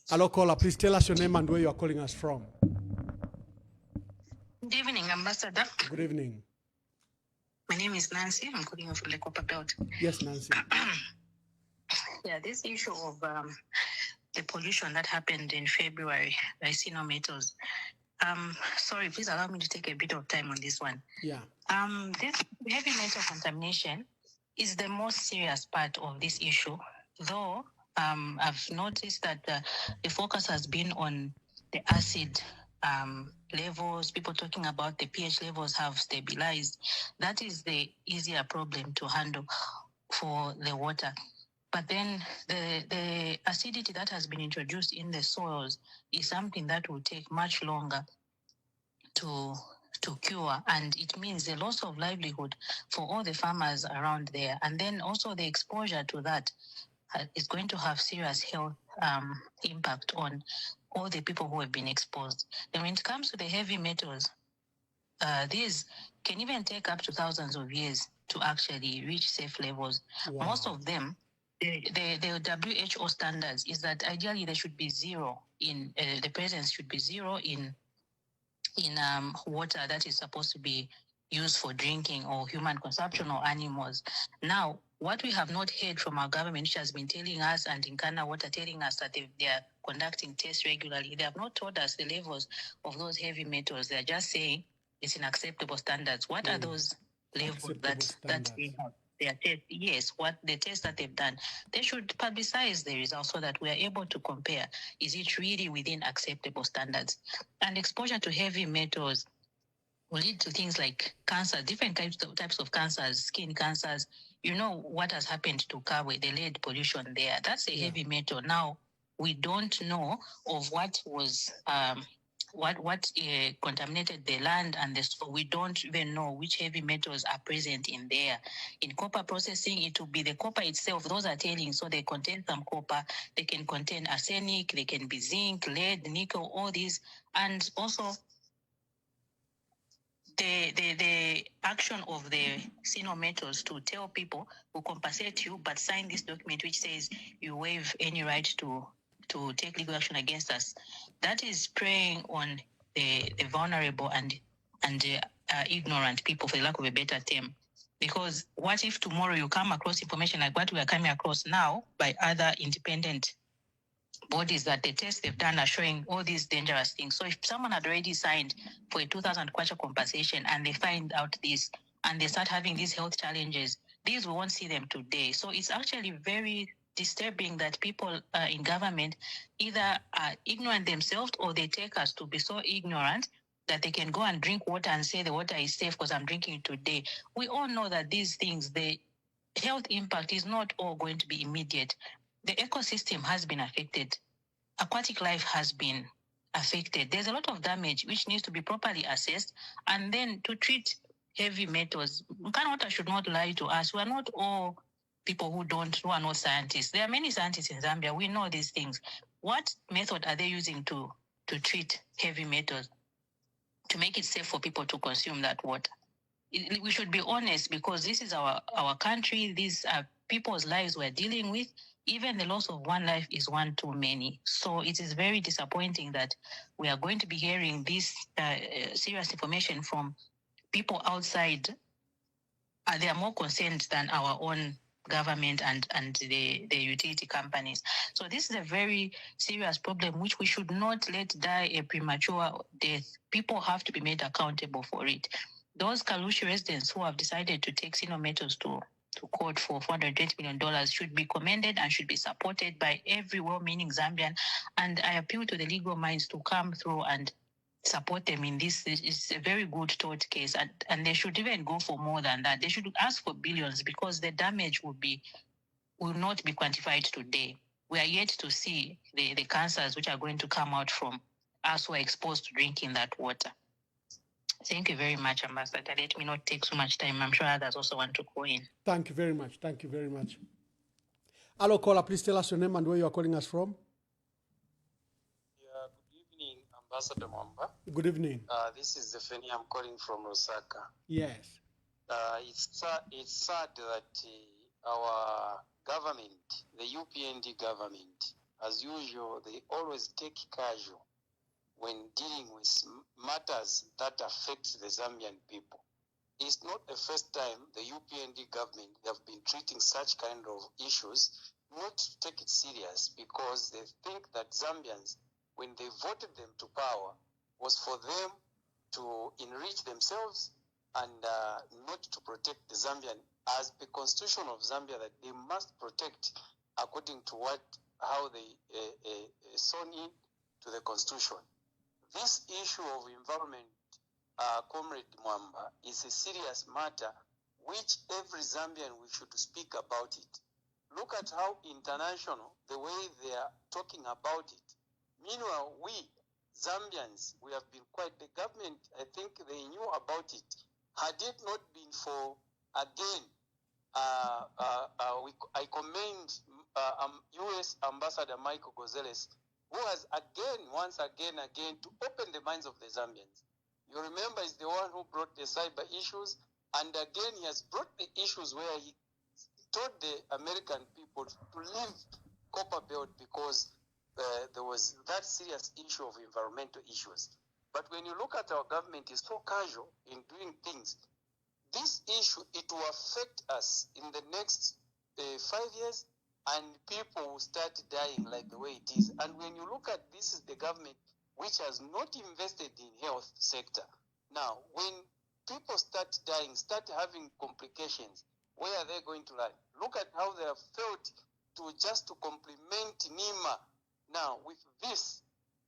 Hello, caller. Please tell us your name and where you are calling us from. Good evening, Ambassador. Good evening. My name is Nancy. I'm calling you from the Copper Belt. Yes, Nancy. Yeah, this issue of the pollution that happened in February by metals. Sorry, please allow me to take a bit of time on this one. Yeah. This heavy metal contamination is the most serious part of this issue, though I've noticed that the focus has been on the acid levels, people talking about the pH levels have stabilized. That is the easier problem to handle for the water. But then the acidity that has been introduced in the soils is something that will take much longer to cure, and it means the loss of livelihood for all the farmers around there. And then also the exposure to that is going to have serious health impact on all the people who have been exposed. And when it comes to the heavy metals, these can even take up to thousands of years to actually reach safe levels. Wow. Most of them, the WHO standards is that ideally there should be zero in the presence should be zero in water that is supposed to be used for drinking or human consumption or animals. Now, what we have not heard from our government, which has been telling us, and Incana Water telling us that they are conducting tests regularly, they have not told us the levels of those heavy metals. They are just saying it's in acceptable standards. What are those levels that they have? Their test, yes, what the tests that they've done, they should publicize the results so that we are able to compare. Is it really within acceptable standards? And exposure to heavy metals will lead to things like cancer, different types of cancers, skin cancers. You know what has happened to Kafue, the lead pollution there. That's a heavy metal. Now, we don't know of what was what contaminated the land and the soil. We don't even know which heavy metals are present in there. In copper processing, it will be the copper itself. Those are tailings, so they contain some copper. They can contain arsenic, they can be zinc, lead, nickel, all these. And also the action of the Sino metals to tell people who compensate you, but sign this document which says you waive any right to take legal action against us. That is preying on the vulnerable and ignorant people, for the lack of a better term. Because what if tomorrow you come across information like what we are coming across now by other independent bodies, that the tests they've done are showing all these dangerous things? So if someone had already signed for a 2,000 kwacha compensation and they find out this and they start having these health challenges, these we won't see them today. So it's actually very disturbing that people in government either are ignorant themselves or they take us to be so ignorant that they can go and drink water and say the water is safe because I'm drinking it today. We all know that these things, the health impact is not all going to be immediate. The ecosystem has been affected. Aquatic life has been affected. There's a lot of damage which needs to be properly assessed. And then to treat heavy metals, Mkanawata should not lie to us. We are not all people who are not scientists. There are many scientists in Zambia. We know these things. What method are they using to treat heavy metals to make it safe for people to consume that water? We should be honest, because this is our country. These are people's lives we're dealing with. Even the loss of one life is one too many. So it is very disappointing that we are going to be hearing this serious information from people outside. They are more concerned than our own government and the utility companies. So this is a very serious problem which we should not let die a premature death. People have to be made accountable for it. Those Kalushi residents who have decided to take Sino Metals to court for $420 million should be commended and should be supported by every well-meaning Zambian. And I appeal to the legal minds to come through and support them in this. It's a very good tort case, and they should even go for more than that. They should ask for billions, because the damage will not be quantified today. We are yet to see the cancers which are going to come out from us who are exposed to drinking that water. Thank you very much, Ambassador. Let me not take so much time. I'm sure others also want to call in. Thank you very much. Thank you very much. Hello, caller. Please tell us your name and where you are calling us from. Yeah, good evening, Ambassador Mwamba. Good evening. This is Zefeni. I'm calling from Lusaka. Yes. It's sad that our government, the UPND government, as usual, they always take casual when dealing with matters that affect the Zambian people. It's not the first time the UPND government have been treating such kind of issues not to take it serious, because they think that Zambians, when they voted them to power, was for them to enrich themselves and not to protect the Zambian, as the constitution of Zambia that they must protect according to how they sewn in to the constitution. This issue of environment, Comrade Mwamba, is a serious matter which every Zambian we should speak about it. Look at how international, the way they are talking about it. Meanwhile, we Zambians, we have been quite, the government, I think they knew about it. Had it not been for, again, I commend U.S. Ambassador Michael Gonzalez, who has once again, to open the minds of the Zambians. You remember, he's the one who brought the cyber issues, and again, he has brought the issues where he told the American people to leave Copper Belt because there was that serious issue of environmental issues. But when you look at our government, it's so casual in doing things. This issue, it will affect us in the next 5 years, and people will start dying like the way it is. And when you look at this, is the government which has not invested in health sector. Now, when people start dying, start having complications, where are they going to land? Look at how they have failed to complement NEMA. Now, with this,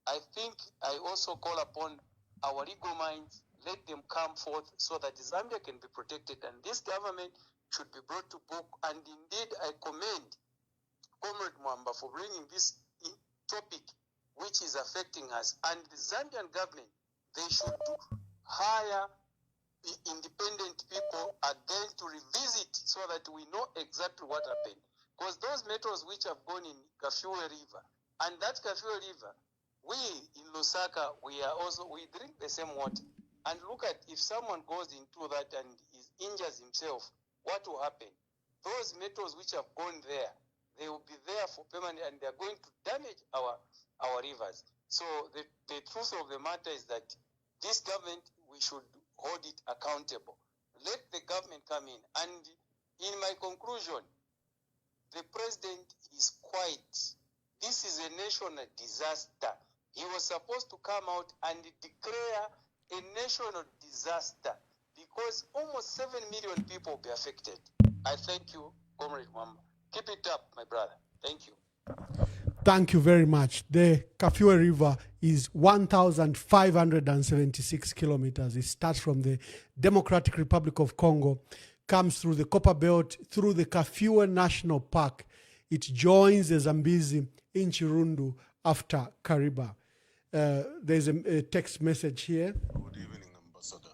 I think I also call upon our legal minds, let them come forth so that Zambia can be protected, and this government should be brought to book. And indeed, I commend Comrade Mwamba for bringing this topic, which is affecting us. And the Zambian government, they should hire the independent people again to revisit so that we know exactly what happened. Because those metals which have gone in Kafue River, and that Kafue River, we in Lusaka, we drink the same water. And look at, if someone goes into that and injures himself, what will happen? Those metals which have gone there, they will be there for permanent, and they're going to damage our rivers. So the truth of the matter is that this government, we should hold it accountable. Let the government come in. And in my conclusion, the president is quiet. This is a national disaster. He was supposed to come out and declare a national disaster because almost 7 million people will be affected. I thank you, Comrade Mwamba. Keep it up, my brother. Thank you. Thank you very much. The Kafue River is 1,576 kilometers. It starts from the Democratic Republic of Congo, comes through the Copper Belt, through the Kafue National Park. It joins the Zambezi in Chirundu after Kariba. There's a text message here. Good evening, Ambassador.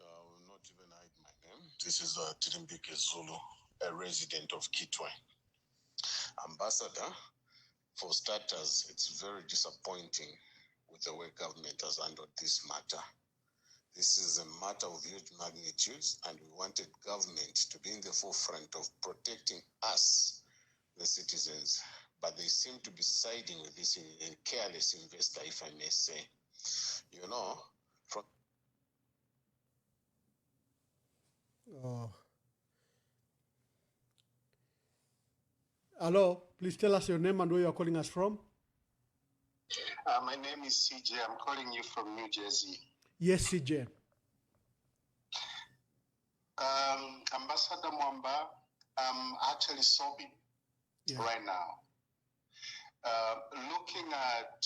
I will not even hide my name. This is Tirimbike Zulu, a resident of Kitwe. Ambassador, for starters, it's very disappointing with the way government has handled this matter. This is a matter of huge magnitudes, and we wanted government to be in the forefront of protecting us, the citizens. But they seem to be siding with this careless investor, if I may say. You know, from... Hello, please tell us your name and where you are calling us from. My name is CJ. I'm calling you from New Jersey. Yes, CJ. Ambassador Mwamba, I'm actually sobbing right now. Looking at,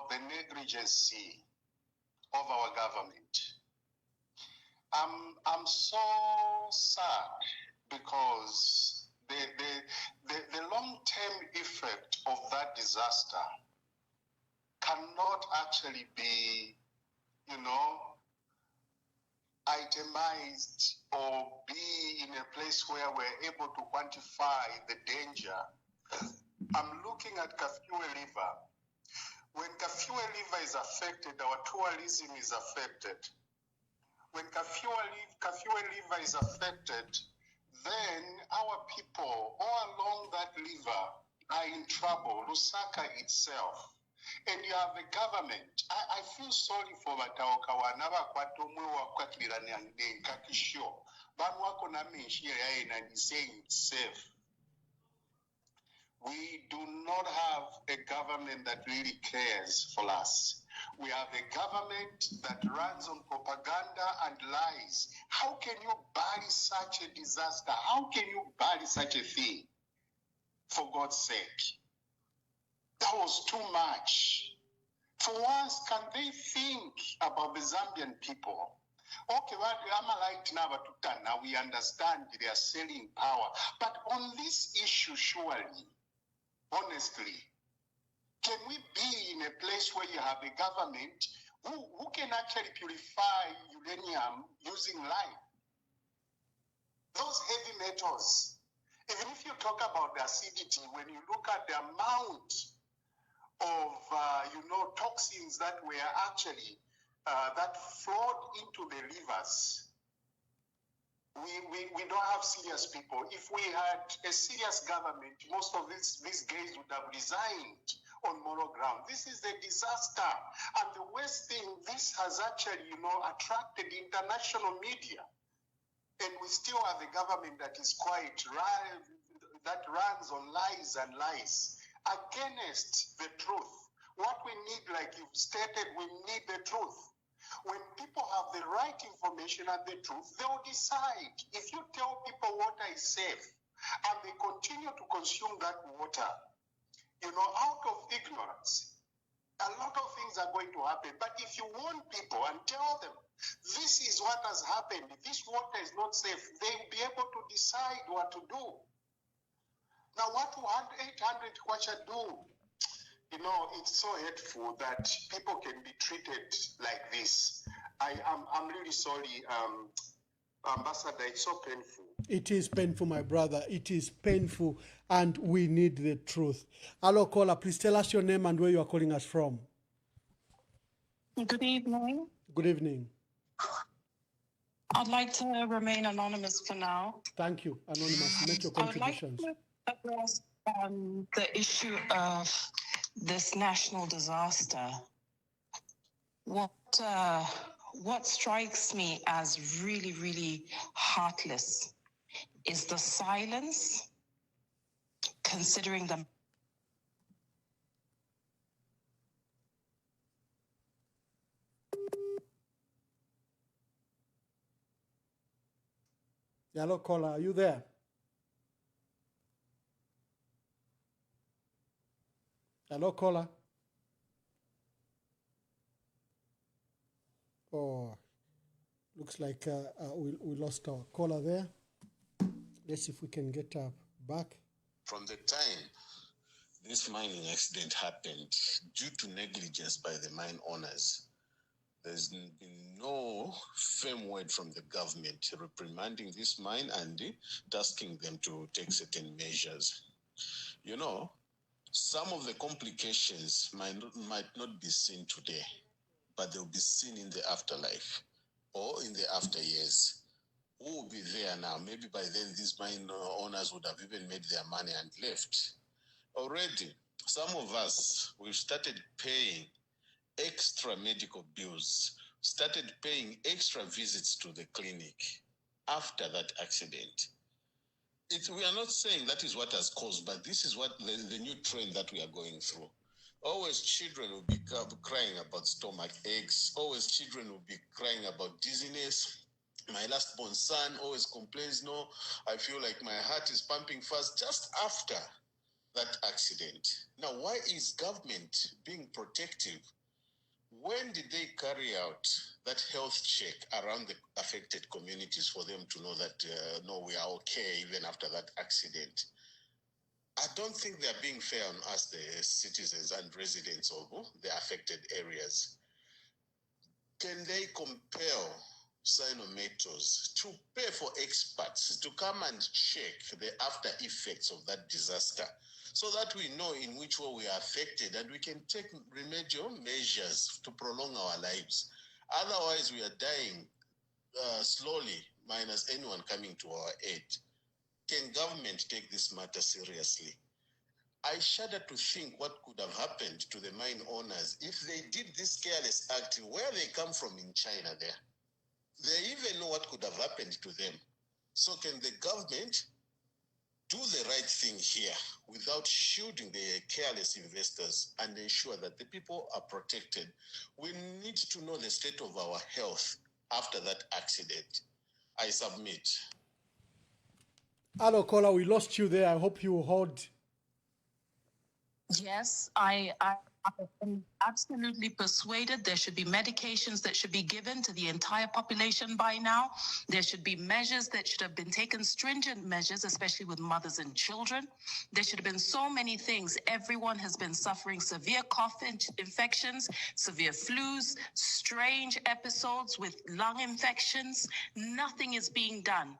the negligency of our government. I'm so sad because the long-term effect of that disaster cannot actually be, itemized or be in a place where we're able to quantify the danger. I'm looking at Kafue River. When Kafue River is affected, our tourism is affected. When Kafue River is affected, then our people all along that river are in trouble. Lusaka itself. And you have a government. I feel sorry for Bataokawana Bakwatomwe Wakwatlirani and Kakisho. Banwako na menshia and he's saying it's safe. We do not have a government that really cares for us. We have a government that runs on propaganda and lies. How can you bury such a disaster? How can you bury such a thing? For God's sake. That was too much. For once, can they think about the Zambian people? Okay, well, now we understand they are selling power. But on this issue, surely, honestly, can we be in a place where you have a government who can actually purify uranium using lime? Those heavy metals, even if you talk about the acidity, when you look at the amount of, toxins that were actually, that flowed into the rivers, we don't have serious people. If we had a serious government, most of these guys would have resigned on moral ground. This is a disaster. And the worst thing, this has actually, attracted international media. And we still have a government that is quiet, that runs on lies and lies against the truth. What we need, like you've stated, we need the truth. When people have the right information and the truth, they'll decide. If you tell people water is safe and they continue to consume that water, out of ignorance, a lot of things are going to happen. But if you warn people and tell them, this is what has happened, this water is not safe, they'll be able to decide what to do. Now, what 800 Kwacha do? It's so hateful that people can be treated like this. I'm really sorry, Ambassador, it's so painful. It is painful, my brother. It is painful, and we need the truth. Hello, caller. Please tell us your name and where you are calling us from. Good evening. Good evening. I'd like to remain anonymous for now. Thank you, Anonymous. Make your contributions. I would like to address the issue of this national disaster. What strikes me as really, really heartless is the silence, considering the Hello, caller. Are you there? Hello, caller. Oh, looks like we lost our caller there. Let's see if we can get her back. From the time this mining accident happened, due to negligence by the mine owners, there's been no firm word from the government reprimanding this mine and tasking them to take certain measures. Some of the complications might not be seen today, but they'll be seen in the afterlife or in the after years. Who will be there now? Maybe by then these mine owners would have even made their money and left. Already, some of us, we've started paying extra medical bills, started paying extra visits to the clinic after that accident. We are not saying that is what has caused, but this is what the new trend that we are going through. Always children will be crying about stomach aches. Always children will be crying about dizziness. My last born son always complains, no, I feel like my heart is pumping fast just after that accident. Now, why is government being protective? When did they carry out that health check around the affected communities for them to know that, no, we are okay even after that accident? I don't think they're being fair on us, the citizens and residents of the affected areas. Can they compel Sinometals to pay for experts to come and check the after effects of that disaster so that we know in which way we are affected and we can take remedial measures to prolong our lives? Otherwise, we are dying slowly, minus anyone coming to our aid. Can government take this matter seriously? I shudder to think what could have happened to the mine owners if they did this careless act. Where they come from in China there, they even know what could have happened to them. So can the government do the right thing here without shielding the careless investors and ensure that the people are protected? We need to know the state of our health after that accident. I submit. Hello, caller. We lost you there. I hope you heard. Yes, I am absolutely persuaded there should be medications that should be given to the entire population by now. There should be measures that should have been taken, stringent measures, especially with mothers and children. There should have been so many things. Everyone has been suffering severe cough infections, severe flus, strange episodes with lung infections. Nothing is being done.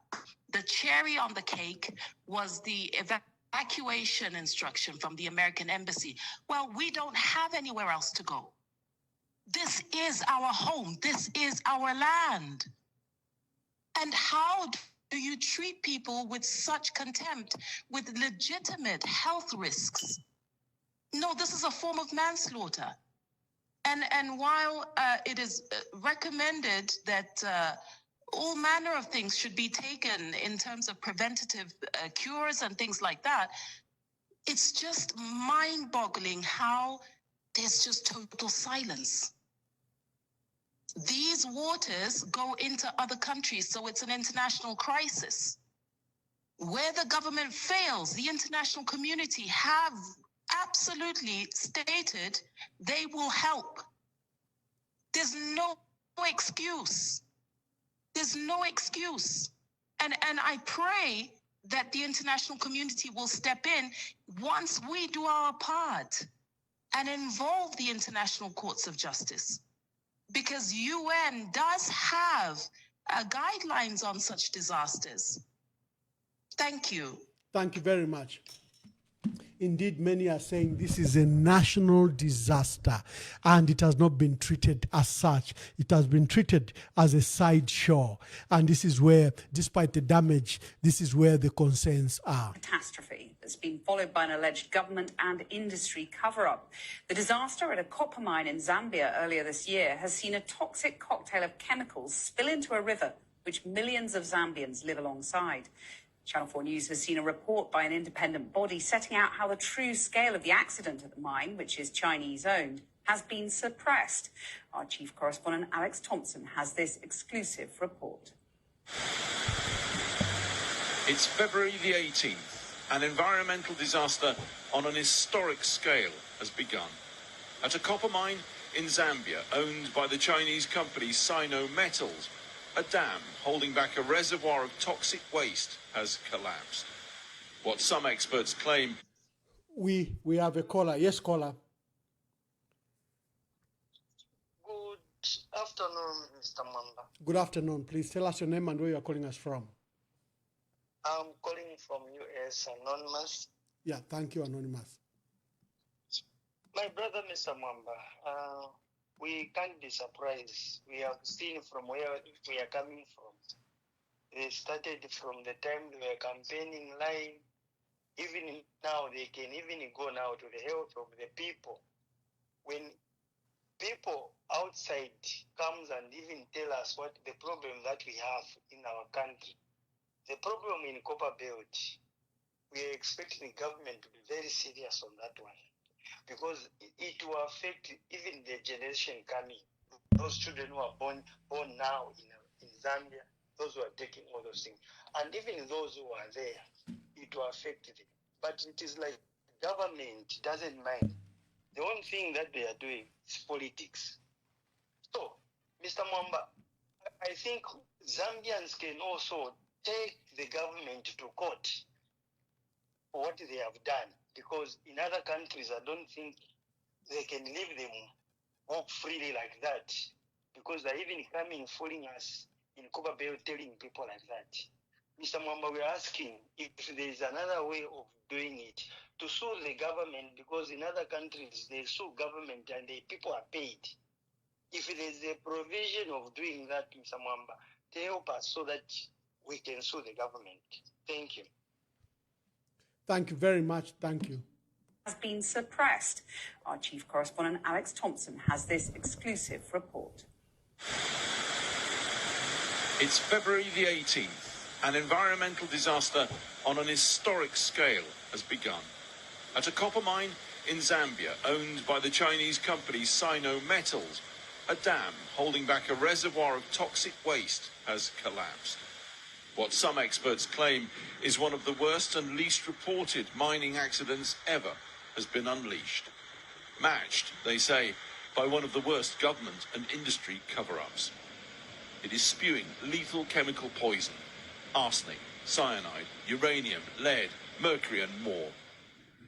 The cherry on the cake was the evacuation instruction from the American embassy. Well, we don't have anywhere else to go. This is our home. This is our land. And how do you treat people with such contempt, with legitimate health risks? No, this is a form of manslaughter. And while it is recommended that all manner of things should be taken in terms of preventative cures and things like that, it's just mind-boggling how there's just total silence. These waters go into other countries, so it's an international crisis. Where the government fails, the international community have absolutely stated they will help. There's no excuse. There's no excuse. And I pray that the international community will step in once we do our part and involve the international courts of justice. Because UN does have guidelines on such disasters. Thank you. Thank you very much. Indeed, many are saying this is a national disaster and it has not been treated as such. It has been treated as a sideshow. And this is where, despite the damage, this is where the concerns are. Catastrophe that's been followed by an alleged government and industry cover-up. The disaster at a copper mine in Zambia earlier this year has seen a toxic cocktail of chemicals spill into a river which millions of Zambians live alongside. Channel 4 News has seen a report by an independent body setting out how the true scale of the accident at the mine, which is Chinese-owned, has been suppressed. Our chief correspondent, Alex Thompson, has this exclusive report. It's February the 18th. An environmental disaster on an historic scale has begun. At a copper mine in Zambia, owned by the Chinese company Sino Metals, a dam holding back a reservoir of toxic waste has collapsed. What some experts claim... We have a caller. Yes, caller. Good afternoon, Mr. Mamba. Good afternoon. Please tell us your name and where you are calling us from. I'm calling from US, Anonymous. Yeah, thank you, Anonymous. My brother, Mr. Mwamba, we can't be surprised. We have seen from where we are coming from. They started from the time they were campaigning lying. Even now, they can even go now to the health of the people. When people outside comes and even tell us what the problem that we have in our country, the problem in Copper Belt, we are expecting the government to be very serious on that one, because it will affect even the generation coming. Those children who are born now in Zambia, those who are taking all those things, and even those who are there, it will affect them. But it is like government doesn't mind. The only thing that they are doing is politics. So, Mr. Mwamba, I think Zambians can also take the government to court for what they have done, because in other countries, I don't think they can leave them walk freely like that, because they're even coming, fooling us in Copper Belt, telling people like that. Mr. Mwamba, we're asking if there is another way of doing it, to sue the government, because in other countries, they sue government and the people are paid. If there is a provision of doing that, Mr. Mwamba, to help us so that we can sue the government. Thank you. Thank you very much. Thank you. Has been suppressed. Our chief correspondent, Alex Thompson, has this exclusive report. It's February the 18th. An environmental disaster on an historic scale has begun. At a copper mine in Zambia, owned by the Chinese company Sino Metals, a dam holding back a reservoir of toxic waste has collapsed. What some experts claim is one of the worst and least reported mining accidents ever has been unleashed. Matched, they say, by one of the worst government and industry cover-ups. It is spewing lethal chemical poison, arsenic, cyanide, uranium, lead, mercury and more.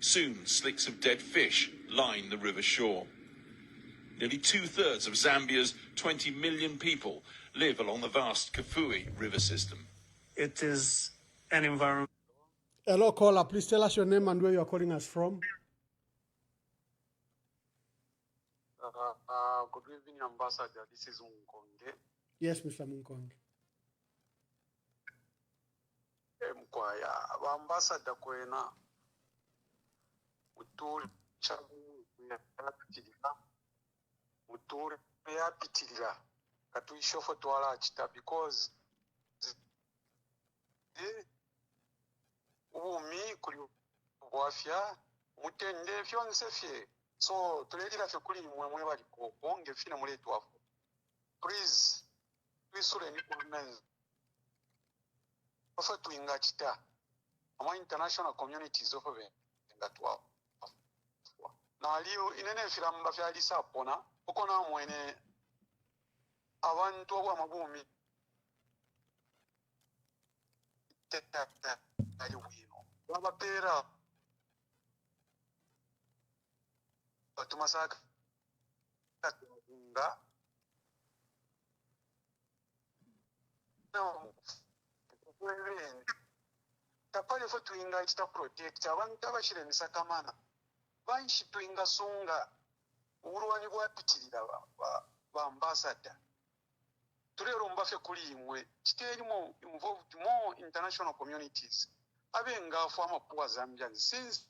Soon, slicks of dead fish line the river shore. Nearly 2/3 of Zambia's 20 million people live along the vast Kafue River system. It is an environment. Hello, caller. Please tell us your name and where you are calling us from. Good evening, Ambassador. This is Munkonge. Yes, Mr. Munkonge. Mkwaya, Ambassador Kwena, Mutur Chabu, Mutur Pitila, Katuisho for Tualachita, because Umi Kuliwafia, Mutende Fionsefie. So, to let it kuli mwe waliko bonge fina muletu wafu. Please isule ni kumenza ofa tuinga chita ama international communities of nga twa na aliyo inene filamba fyali sapona okona mwene abantu abwamabumi ali wino babapera batumasaka nga no tapale fo tuinga kita protect abantu abashire misakamana banshi tuinga songa uruwani bwapitirira ba ambassador turero mbafe kuli imwe kiterimo involved more international communities abenga fo amapuwa Zambia since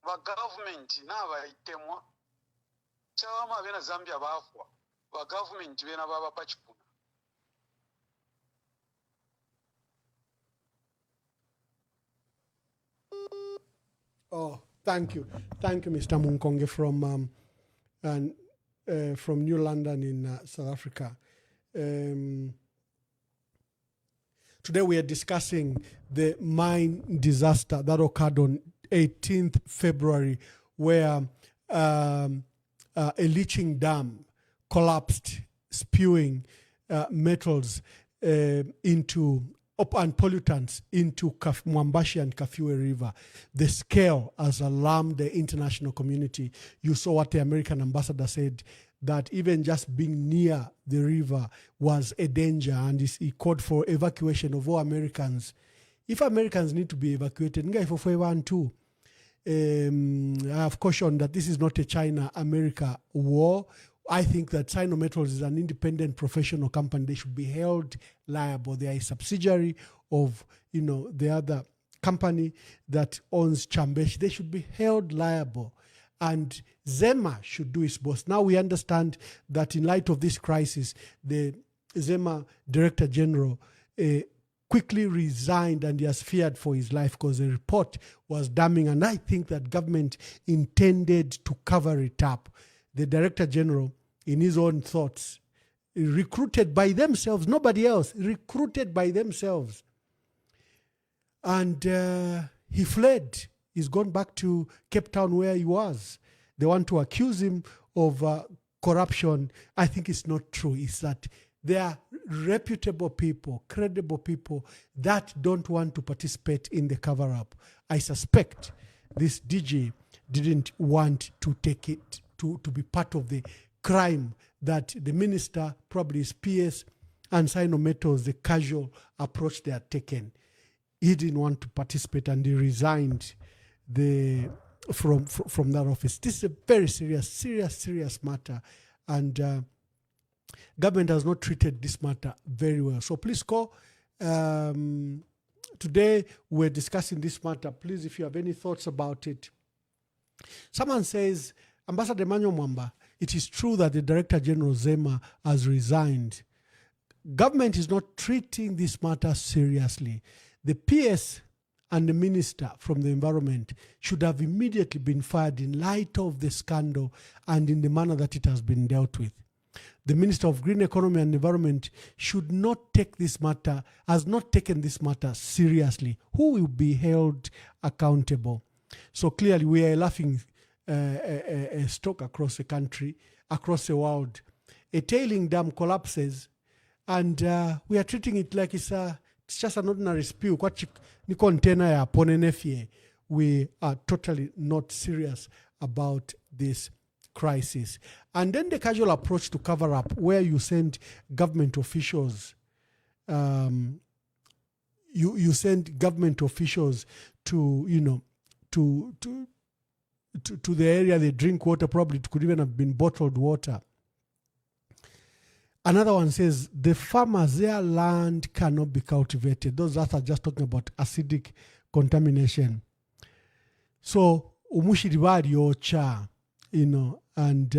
ba government naba itemwa chama bena Zambia bafwa ba government bena baba pachipuna. Oh, thank you, Mr. Munkonge from New London in South Africa. Today we are discussing the mine disaster that occurred on 18th February, where a leaching dam collapsed, spewing metals and pollutants into Mwambashi and Kafue River. The scale has alarmed the international community. You saw what the American ambassador said, that even just being near the river was a danger, and he called for evacuation of all Americans. If Americans need to be evacuated, too. I have cautioned that this is not a China-America war. I think that Sinometals is an independent professional company. They should be held liable. They are a subsidiary of, the other company that owns Chambeshi. They should be held liable. And Zema should do its best. Now we understand that in light of this crisis, the Zema Director General quickly resigned, and he has feared for his life because the report was damning. And I think that government intended to cover it up. The Director General, in his own thoughts, recruited by themselves, nobody else, recruited by themselves. And he fled. He's gone back to Cape Town where he was. They want to accuse him of corruption. I think it's not true. It's that they are reputable people, credible people that don't want to participate in the cover-up. I suspect this DJ didn't want to take it, to be part of the crime that the minister, probably his PS, and Sinometals, the casual approach they had taken. He didn't want to participate, and he resigned from that office. This is a very serious matter, and government has not treated this matter very well. So please call. Today we're discussing this matter. Please, if you have any thoughts about it. Someone says, Ambassador Emmanuel Mwamba, it is true that the Director General Zema has resigned. Government is not treating this matter seriously. The PS and the minister from the environment should have immediately been fired in light of the scandal and in the manner that it has been dealt with. The Minister of Green Economy and Environment should not take this matter, has not taken this matter seriously. Who will be held accountable? So clearly we are laughing a stock across the country, across the world. A tailing dam collapses, and we are treating it like it's just an ordinary spill. We are totally not serious about this crisis. And then the casual approach to cover up, where you send government officials, you send government officials to the area they drink water. Probably it could even have been bottled water. Another one says the farmers, their land cannot be cultivated. Those that are just talking about acidic contamination. So umushiribari ocha, and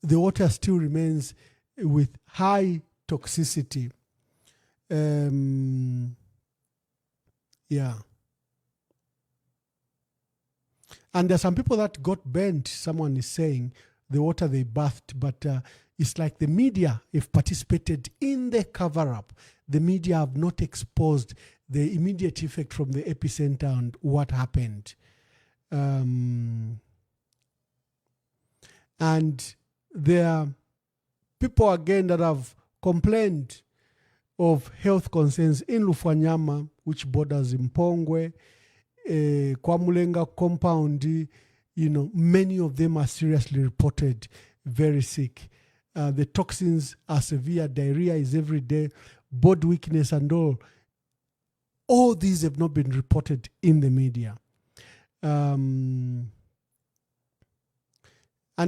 the water still remains with high toxicity. Yeah. And there are some people that got burnt, someone is saying, the water they bathed, but it's like the media have participated in the cover-up. The media have not exposed the immediate effect from the epicenter and what happened. And there are people again that have complained of health concerns in Lufwanyama, which borders Mpongwe, Kwamulenga compound. Many of them are seriously reported very sick. The toxins are severe. Diarrhea is every day. Body weakness and all. All these have not been reported in the media. And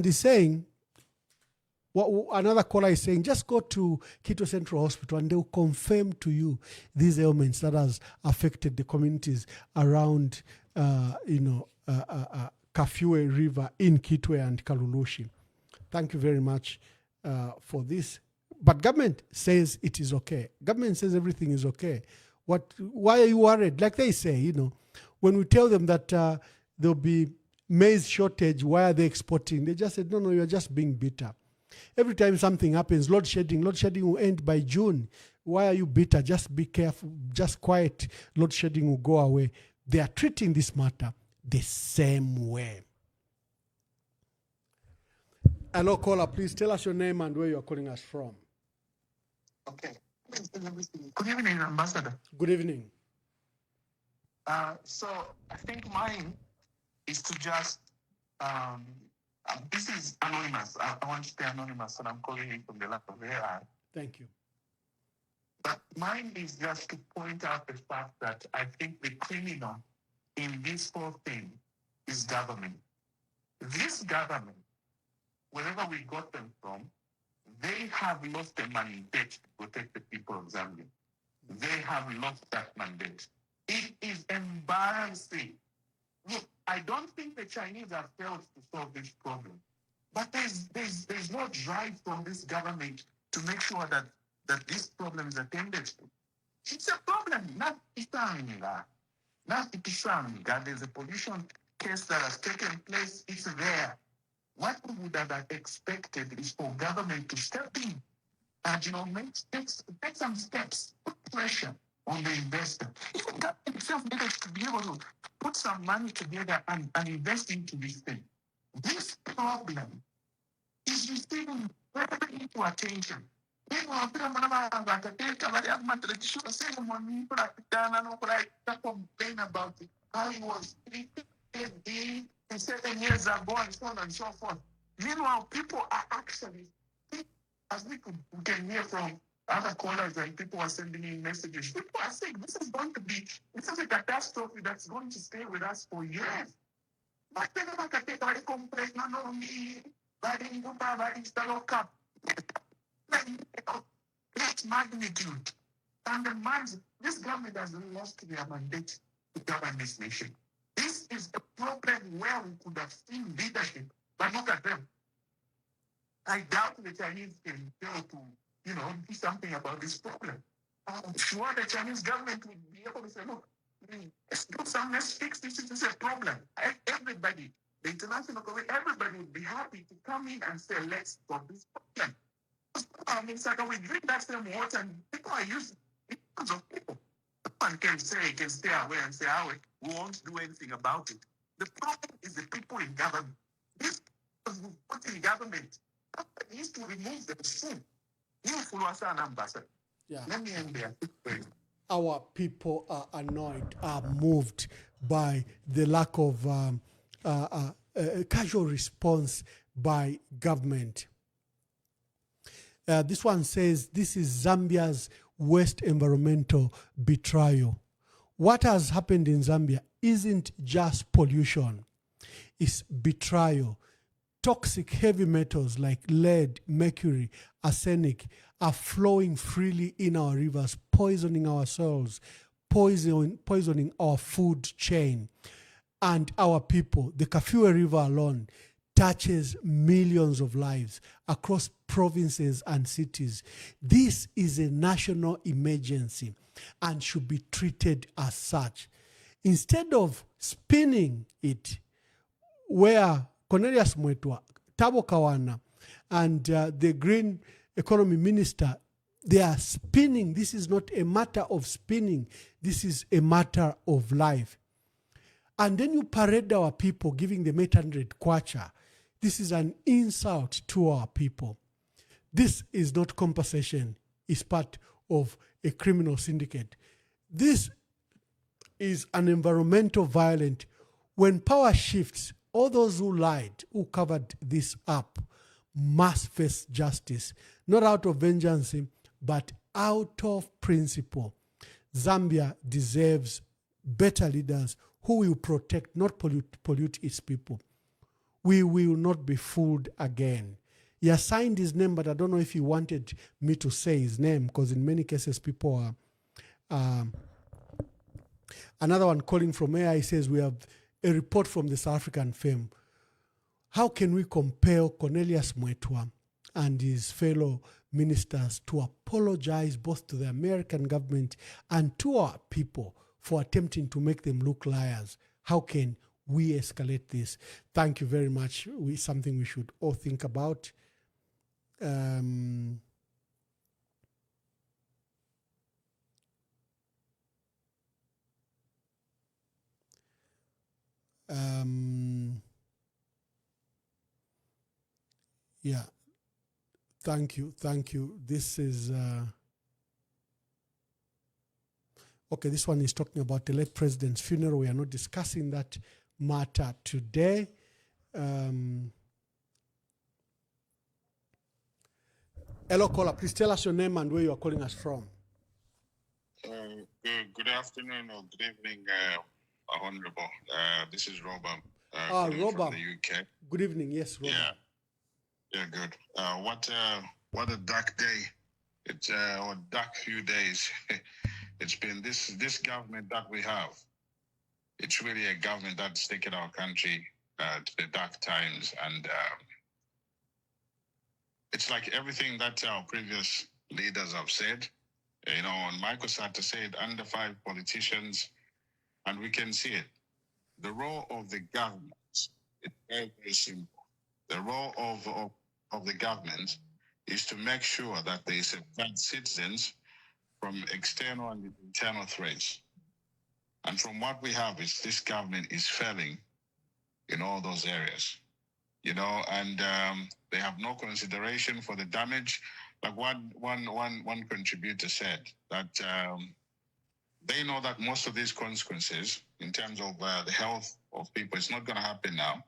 he's saying, another caller is saying, just go to Kitwe Central Hospital and they'll confirm to you these ailments that has affected the communities around, Kafue River in Kitwe and Kalulushi. Thank you very much for this. But government says it is okay. Government says everything is okay. Why are you worried? Like they say, when we tell them that there'll be maize shortage, why are they exporting? They just said, no, you're just being bitter. Every time something happens, load shedding will end by June. Why are you bitter? Just be careful, just quiet. Load shedding will go away. They are treating this matter the same way. Hello, caller, please tell us your name and where you are calling us from. Okay. Good evening, Ambassador. Good evening. So I think mine is to just, this is anonymous. I want to stay anonymous, and I'm calling in from the land of AI. Thank you. But mine is just to point out the fact that I think the criminal in this whole thing is government. This government, wherever we got them from, they have lost a mandate to protect the people of Zambia. They have lost that mandate. It is embarrassing. Look, I don't think the Chinese have failed to solve this problem. But there's no drive from this government to make sure that this problem is attended to. It's a problem, not Isanga. There's a pollution case that has taken place. It's there. What we would have expected is for government to step in and take some steps, put pressure on the investor. Even government itself needed to be able to put some money together and invest into this thing. This problem is receiving very little attention. People complain about it. How he was treated 7 years ago and so on and so forth. Meanwhile, people are actually, as we can hear from other callers and people are sending in messages, people are saying this is a catastrophe that's going to stay with us for years. But great magnitude. And this government has lost their mandate to govern this nation. This is a problem where we could have seen leadership, but look at them. I doubt the Chinese can fail to, do something about this problem. I'm sure the Chinese government would be able to say, look, let's do something, let's fix this. This is a problem. Everybody, the international community, everybody would be happy to come in and say, let's solve this problem. It's like we drink that same water and people are using millions of people. No one can stay away and say, we won't do anything about it. The problem is the people in government. These people who put in government needs to remove them soon. Yeah. Let me end there. Our people are annoyed, are moved by the lack of casual response by government. This one says, this is Zambia's worst environmental betrayal. What has happened in Zambia isn't just pollution, it's betrayal. Toxic heavy metals like lead, mercury, arsenic are flowing freely in our rivers, poisoning our soils, poisoning our food chain. And our people, the Kafue River alone, touches millions of lives across provinces and cities. This is a national emergency and should be treated as such. Instead of spinning it, where Cornelius Mwetwa, Tabo Kawana, and the Green Economy Minister, they are spinning. This is not a matter of spinning. This is a matter of life. And then you parade our people, giving them 800 kwacha. This is an insult to our people. This is not compensation. It's part of a criminal syndicate. This is an environmental violence. When power shifts, all those who lied, who covered this up, must face justice, not out of vengeance, but out of principle. Zambia deserves better leaders who will protect, not pollute its people. We will not be fooled again. He has signed his name, but I don't know if he wanted me to say his name, because in many cases people are... Another one calling from AI says, we have a report from the South African firm. How can we compel Cornelius Mwetwa and his fellow ministers to apologize both to the American government and to our people for attempting to make them look liars? How can we escalate this? Thank you very much. Something we should all think about. Yeah, thank you. This is okay. This one is talking about the late president's funeral. We are not discussing that matter today. Hello, caller. Please tell us your name and where you are calling us from. Good afternoon or good evening, Honorable. This is Robert. Robert. From the UK. Good evening. Yes, Robert. Yeah, good. What a dark day. It's or dark few days. It's been this government that we have. It's really a government that's taken our country to the dark times, and it's like everything that our previous leaders have said. You know, on Michael Sata said, under 5 politicians, and we can see it. The role of the government is very, very simple. The role of the government is to make sure that they safeguard citizens from external and internal threats. And from what we have is this government is failing in all those areas. You know, and they have no consideration for the damage. Like one contributor said that they know that most of these consequences in terms of the health of people, it's not going to happen now.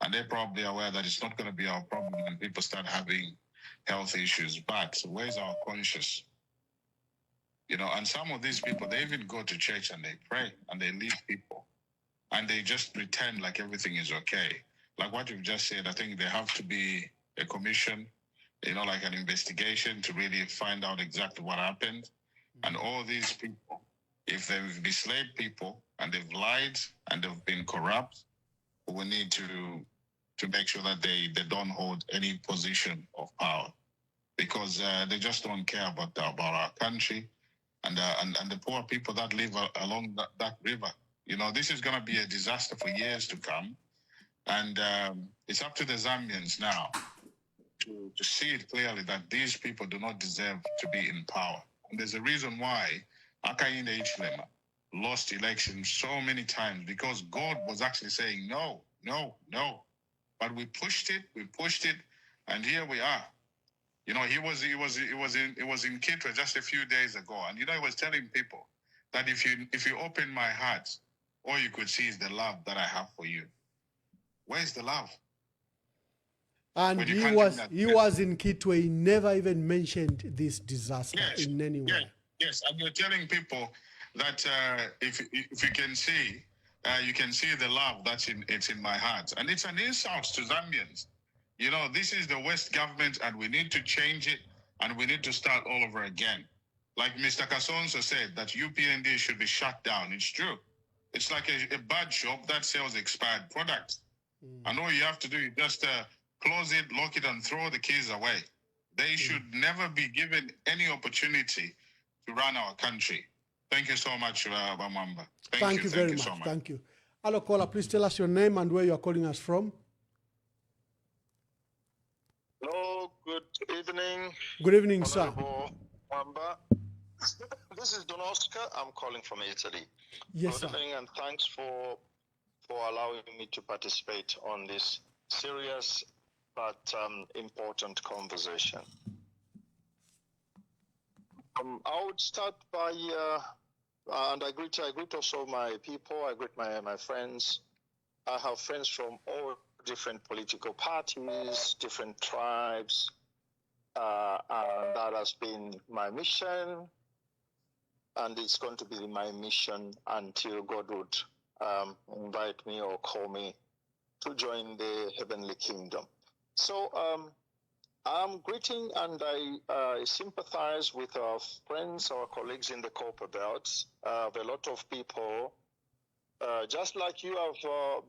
And they're probably aware that it's not going to be our problem when people start having health issues. But where's our conscience? You know, and some of these people, they even go to church and they pray and they lead people. And they just pretend like everything is okay. Like what you've just said, I think there have to be a commission, you know, like an investigation to really find out exactly what happened. And all these people, if they've misled people and they've lied and they've been corrupt, we need to make sure that they don't hold any position of power, because they just don't care about our country and the poor people that live along that river. You know, this is going to be a disaster for years to come. And it's up to the Zambians now to see it clearly that these people do not deserve to be in power. And there's a reason why Hakainde Hichilema lost elections so many times, because God was actually saying no, no, no. But we pushed it, and here we are. You know, he was in Kitwe just a few days ago, and you know, he was telling people that if you open my heart, all you could see is the love that I have for you. Where's the love? And he was in Kitwe. He never even mentioned this disaster in any way. Yes, and you're telling people that if you can see, you can see the love that's it's in my heart, and it's an insult to Zambians. You know, this is the West government, and we need to change it, and we need to start all over again. Like Mr. Kasonso said, that UPND should be shut down. It's true. It's like a bad shop that sells expired products. And all you have to do is just close it, lock it, and throw the keys away. They should never be given any opportunity to run our country. Thank you so much, Bamamba. Thank you very much. Thank you. Hello, caller. Please tell us your name and where you are calling us from. Hello. evening. Good evening, sir. Honorable Wamba. This is Don Oscar. I'm calling from Italy. Yes, Good sir. evening, and thanks for allowing me to participate on this serious but important conversation. I would start by, and I greet also my people. I greet my friends. I have friends from all different political parties, different tribes, and that has been my mission, and it's going to be my mission until God would invite me or call me to join the heavenly kingdom. So I'm greeting and I sympathize with our friends, our colleagues in the Copper Belt. A lot of people, just like you have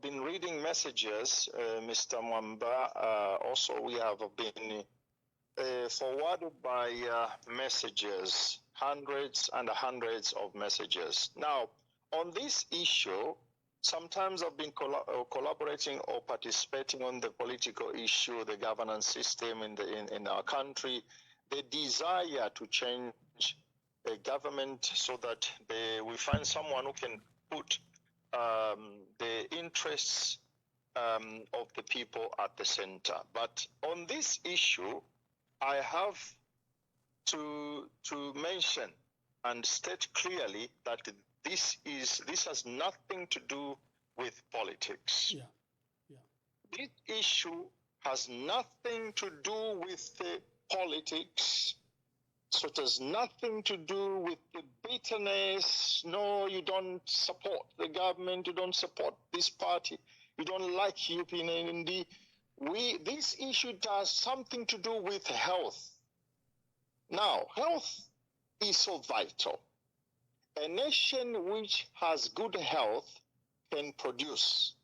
been reading messages, Mr. Mwamba, also we have been forwarded by messages, hundreds and hundreds of messages. Now, on this issue, sometimes I've been collaborating or participating on the political issue, the governance system in our country, the desire to change a government so that we find someone who can put the interests of the people at the center. But on this issue, I have to mention and state clearly that this has nothing to do with politics. This issue has nothing to do with the politics. So it has nothing to do with the bitterness. No, you don't support the government. You don't support this party. You don't like UPND. This issue has something to do with health. Now, health is so vital. A nation which has good health can produce.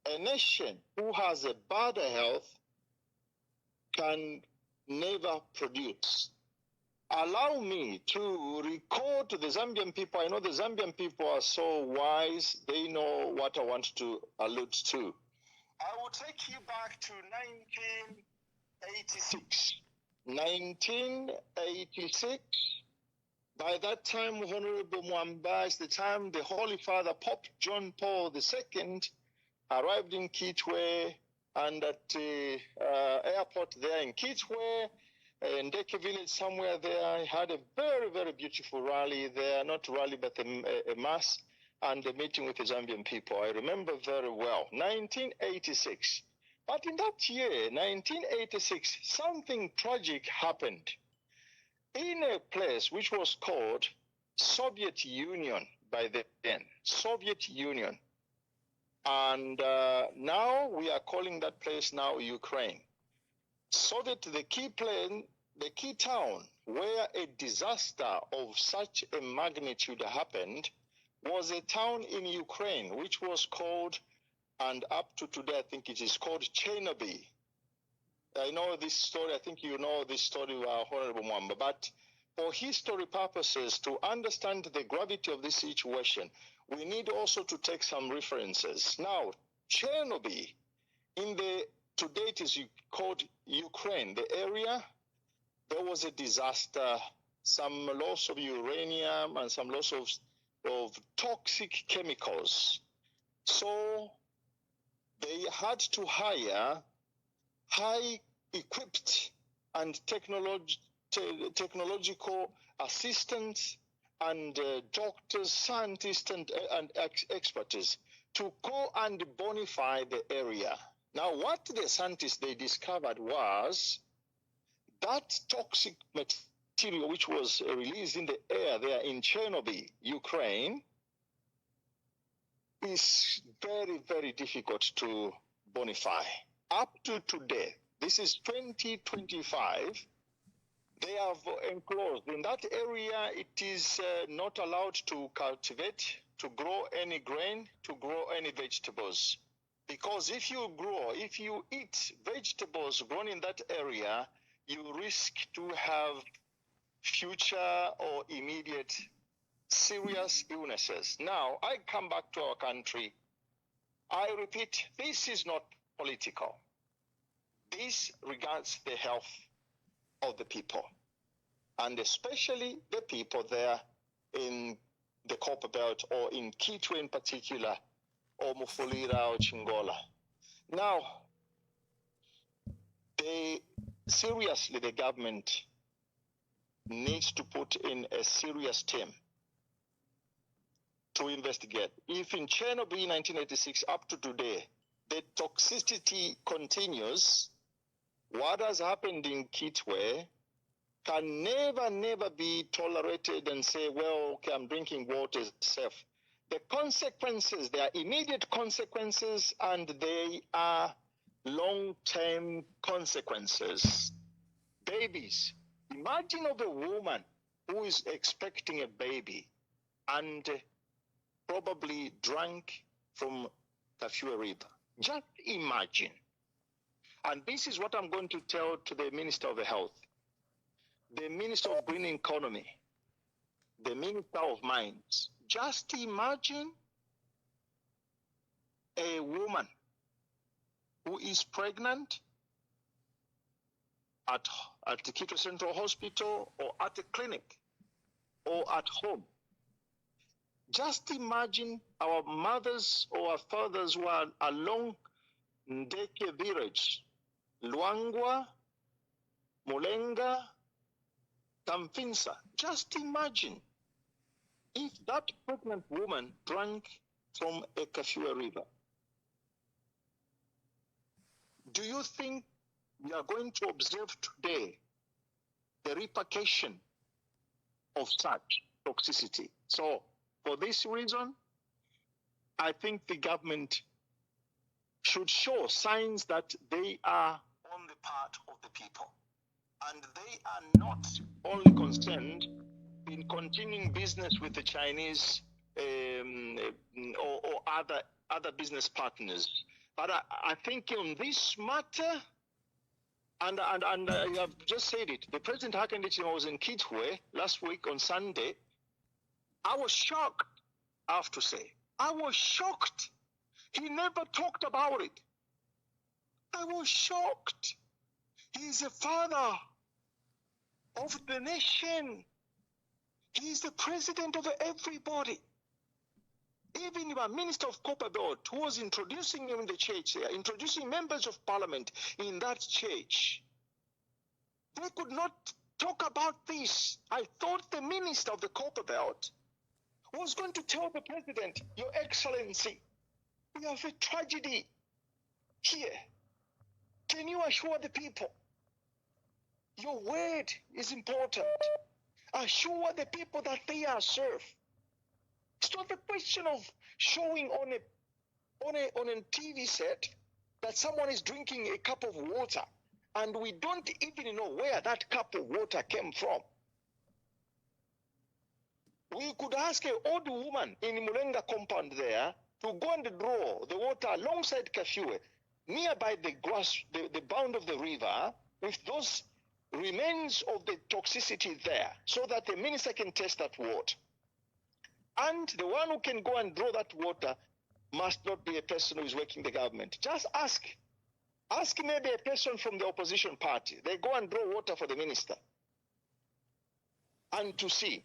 A nation who has a bad health can never produce. Allow me to recall to the Zambian people, I know the Zambian people are so wise, they know what I want to allude to. I will take you back to 1986. 1986, by that time, Honorable Mwamba, is the time the Holy Father, Pope John Paul II, arrived in Kitwe, and at the airport there in Kitwe, in Ndeke village somewhere there, he had a very, very beautiful rally there, not rally, but a mass, and a meeting with the Zambian people. I remember very well, 1986. But in that year, 1986, something tragic happened in a place which was called Soviet Union by then, Soviet Union. And now we are calling that place now Ukraine. The key town where a disaster of such a magnitude happened was a town in Ukraine which was called, and up to today I think it is called, Chernobyl. I know this story, I think you know this story, Honorable Mwamba, but for history purposes, to understand the gravity of this situation, we need also to take some references. Now, Chernobyl, today it is called Ukraine, the area, there was a disaster, some loss of uranium and some loss of toxic chemicals. So they had to hire high-equipped and technological assistants and doctors, scientists, and experts to go and bonify the area. Now, what the scientists they discovered was that toxic material which was released in the air there in Chernobyl, Ukraine, is very, very difficult to bonify. Up to today, this is 2025, they have enclosed. In that area, it is not allowed to cultivate, to grow any grain, to grow any vegetables. Because if you eat vegetables grown in that area, you risk to have future or immediate serious illnesses. Now, I come back to our country. I repeat, this is not political. This regards the health of the people, and especially the people there in the Copper Belt, or in Kitwe in particular, or Mufulira or Chingola. Now, seriously, the government needs to put in a serious team to investigate. If in Chernobyl in 1986 up to today, the toxicity continues, what has happened in Kitwe can never be tolerated and say, well, okay, I'm drinking water, is safe. The consequences, there are immediate consequences, and they are long-term consequences. Babies. Imagine of a woman who is expecting a baby and probably drank from Kafue River. Just imagine. And this is what I'm going to tell to the Minister of Health, the Minister of Green Economy, the Minister of Mines. Just imagine a woman who is pregnant at the Kitwe Central Hospital, or at a clinic, or at home. Just imagine our mothers or our fathers who are along Ndeke village, Luangwa, Mulenga, Kamfinsa. Just imagine if that pregnant woman drank from a Kafue River. Do you think we are going to observe today the repercussion of such toxicity? So, for this reason, I think the government should show signs that they are on the part of the people. And they are not only concerned in continuing business with the Chinese or other business partners. But I think on this matter, and I have just said it, the President Hakainde was in Kitwe last week on Sunday. I was shocked, I have to say. I was shocked. He never talked about it. I was shocked. He's a father of the nation. He's the president of everybody. Even the Minister of Copper Belt, who was introducing him in the church there, introducing members of parliament in that church, they could not talk about this. I thought the Minister of the Copper Belt was going to tell the president, Your Excellency, we have a tragedy here. Can you assure the people? Your word is important. Assure the people that they are served. It's not a question of showing on a TV set that someone is drinking a cup of water and we don't even know where that cup of water came from. We could ask an old woman in Mulenga compound there to go and draw the water alongside Kafue, nearby the grass, the bound of the river, with those remains of the toxicity there, so that the minister can test that water. And the one who can go and draw that water must not be a person who is working the government. Just ask. Ask maybe a person from the opposition party. They go and draw water for the minister. And to see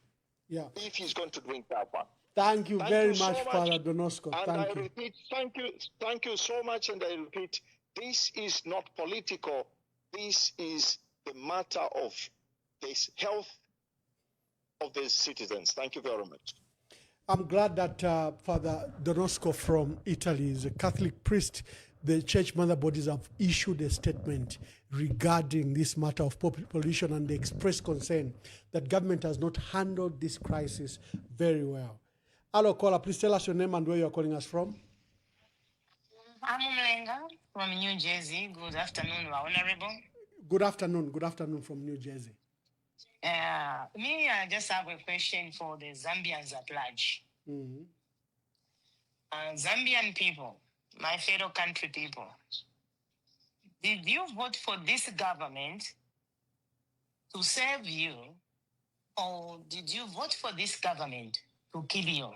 if he's going to drink that one. Thank you very much, Father Donosco. And I repeat, thank you so much. And I repeat, this is not political. This is the matter of this health of the citizens. Thank you very much. I'm glad that Father Donosco from Italy is a Catholic priest. The church mother bodies have issued a statement regarding this matter of pollution, and they express concern that government has not handled this crisis very well. Hello, caller, please tell us your name and where you're calling us from. I'm Mulenga from New Jersey. Good afternoon, Honorable. Good afternoon from New Jersey. I just have a question for the Zambians at large. Mm-hmm. Zambian people, my fellow country people, did you vote for this government to serve you, or did you vote for this government to kill you?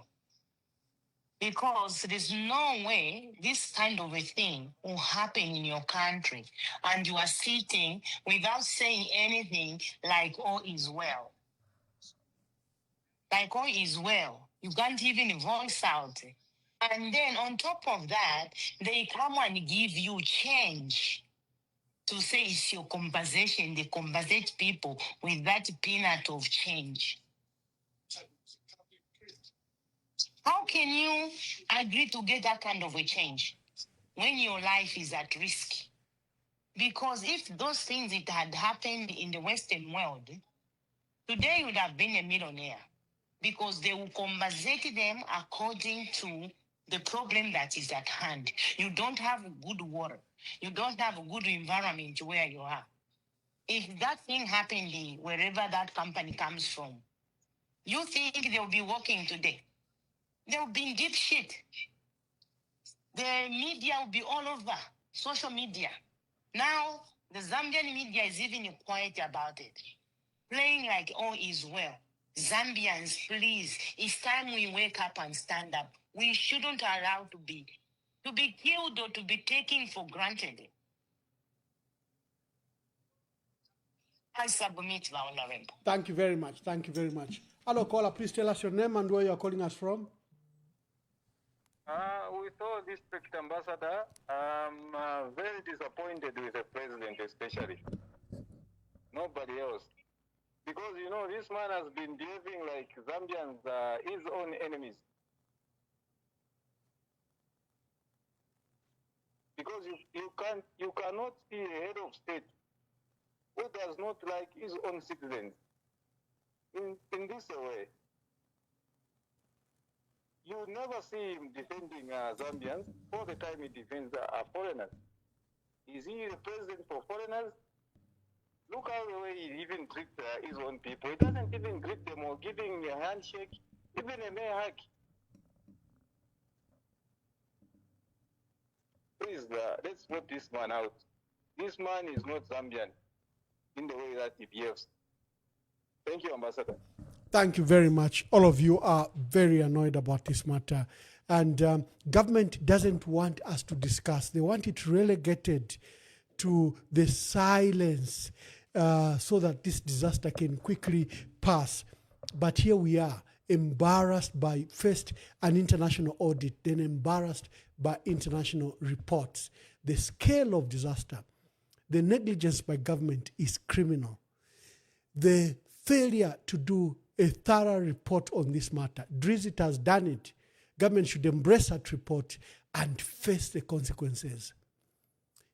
Because there's no way this kind of a thing will happen in your country and you are sitting without saying anything like all is well. Like all is well. You can't even voice out. And then on top of that, they come and give you change to say it's your compensation. They compensate people with that peanut of change. How can you agree to get that kind of a change when your life is at risk? Because if those things it had happened in the Western world, today you would have been a millionaire because they will compensate them according to the problem that is at hand. You don't have good water. You don't have a good environment where you are. If that thing happened wherever that company comes from, you think they'll be working today? They'll be in deep shit. The media will be all over, social media. Now, the Zambian media is even quiet about it, playing like all is well. Zambians, please, it's time we wake up and stand up. We shouldn't allow to be killed or to be taken for granted. I submit, Honorable. Thank you very much. Thank you very much. Hello, caller. Please tell us your name and where you are calling us from. With all district ambassador, I'm very disappointed with the president, especially. Nobody else. Because, you know, this man has been behaving like Zambians are his own enemies. Because you cannot see a head of state who does not like his own citizens in this way. You never see him defending Zambians. All the time he defends foreigners. Is he the president for foreigners? Look how the way he even treats his own people. He doesn't even greet them or giving a handshake, even a mere hug. Please, let's put this man out. This man is not Zambian in the way that he behaves. Thank you, Ambassador. Thank you very much. All of you are very annoyed about this matter. And government doesn't want us to discuss. They want it relegated to the silence so that this disaster can quickly pass. But here we are, embarrassed by first an international audit, then embarrassed by international reports. The scale of disaster, the negligence by government is criminal. The failure to do a thorough report on this matter. Drizzt has done it. Government should embrace that report and face the consequences.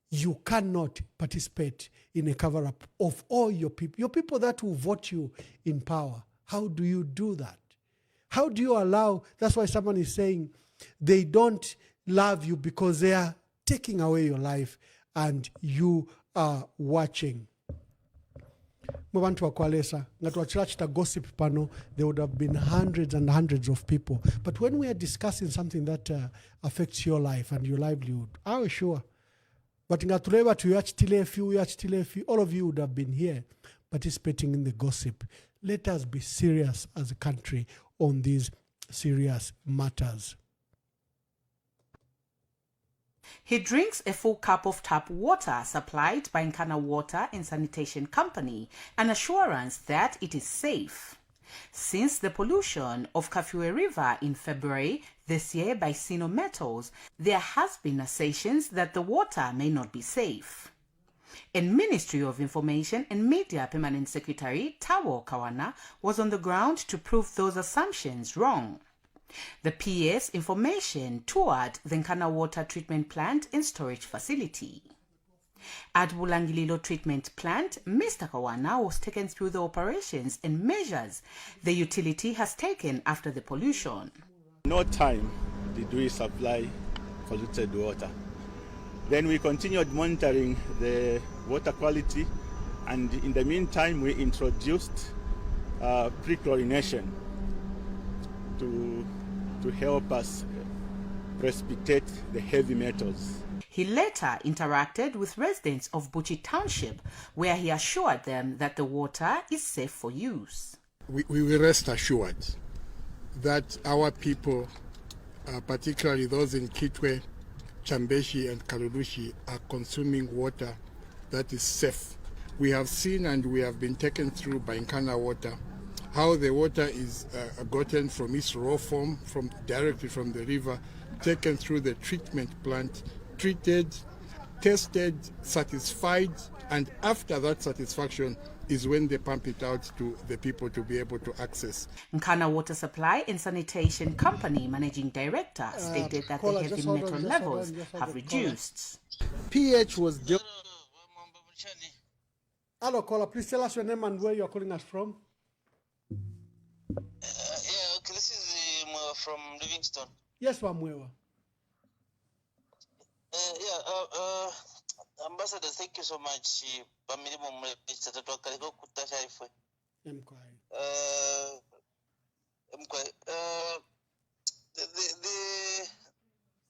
You cannot participate in a cover-up of all your people that will vote you in power. How do you do that? How do you allow, that's why someone is saying they don't love you because they are taking away your life and you are watching. Mubantu wakwalesa ngatuachirachita gossip pano, there would have been hundreds and hundreds of people. But when we are discussing something that affects your life and your livelihood, I was sure. But ngatuleba tuyachitilefi, all of you would have been here participating in the gossip. Let us be serious as a country on these serious matters. He drinks a full cup of tap water supplied by Nkana Water and Sanitation Company, an assurance that it is safe. Since the pollution of Kafue River in February this year by Sino Metals, there has been assertions that the water may not be safe. And Ministry of Information and Media Permanent Secretary Tawo Kawana was on the ground to prove those assumptions wrong. The PS information toured the Nkana Water Treatment Plant and Storage Facility. At Bulangililo Treatment Plant, Mr. Kawana was taken through the operations and measures the utility has taken after the pollution. No time did we supply polluted water. Then we continued monitoring the water quality, and in the meantime we introduced pre-chlorination to help us precipitate the heavy metals. He later interacted with residents of Buchi Township, where he assured them that the water is safe for use. We will rest assured that our people particularly those in Kitwe, Chambeshi, and Kalulushi, are consuming water that is safe. We have seen and we have been taken through by Nkana water, how the water is gotten from its raw form, directly from the river, taken through the treatment plant, treated, tested, satisfied, and after that satisfaction is when they pump it out to the people to be able to access. Nkana Water Supply and Sanitation Company Managing Director stated that the heavy metal levels have reduced. pH was... Hello, caller. Please tell us your name and where you're calling us from. Okay, this is from Livingston. Yes, Mwewa. Ambassador, thank you so much.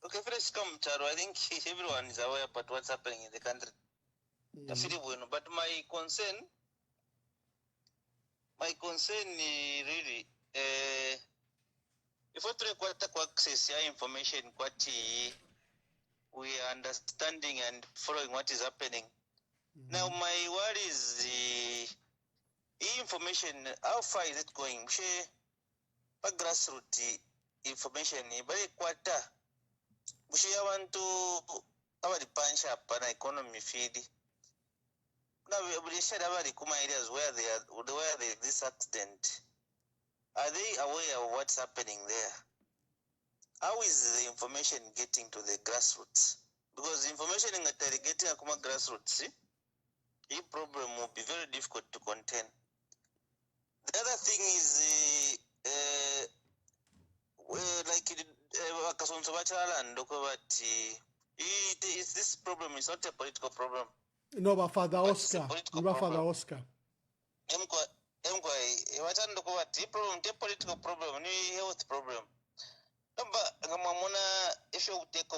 Okay, first come, Charo. I think everyone is aware about what's happening in the country. But my concern really, if we try to access information, we are understanding and following what is happening. Now, my worry is the information. How far is it going? Grassroots information. But we want to have the punch up an economy feed. Now we should have the Kuma areas where there is this accident. Are they aware of what's happening there? How is the information getting to the grassroots? Because the information getting to grassroots, the problem will be very difficult to contain. The other thing is, this problem is not a political problem. No, but Father Oscar. Father Oscar. Political problem, health problem. If you take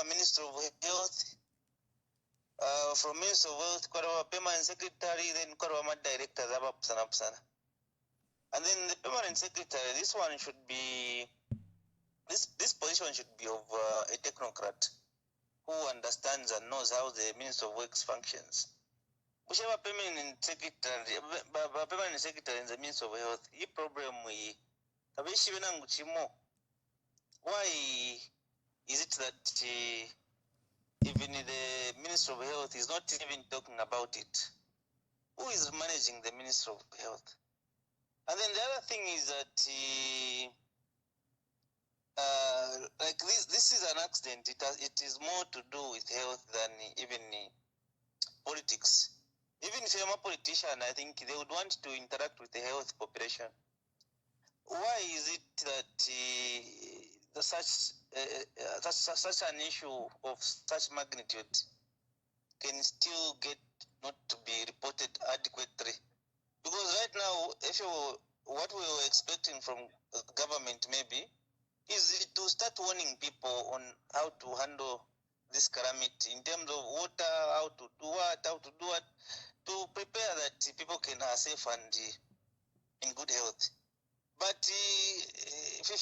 Minister of Health, from Minister of Health, Permanent Secretary, then Director, and then the Permanent Secretary. This one should be this position should be of a technocrat who understands and knows how the Minister of Works functions. Whichever permanent secretary in the Minister of Health, the problem why is it that even the Minister of Health is not even talking about it? Who is managing the Minister of Health? And then the other thing is that like this is an accident. It is more to do with health than even politics. Even if I'm a politician, I think they would want to interact with the health population. Why is it that such an issue of such magnitude can still get not to be reported adequately? Because right now, what we were expecting from government maybe is to start warning people on how to handle this calamity in terms of water, how to do what, to prepare that people can are safe and in good health. But if you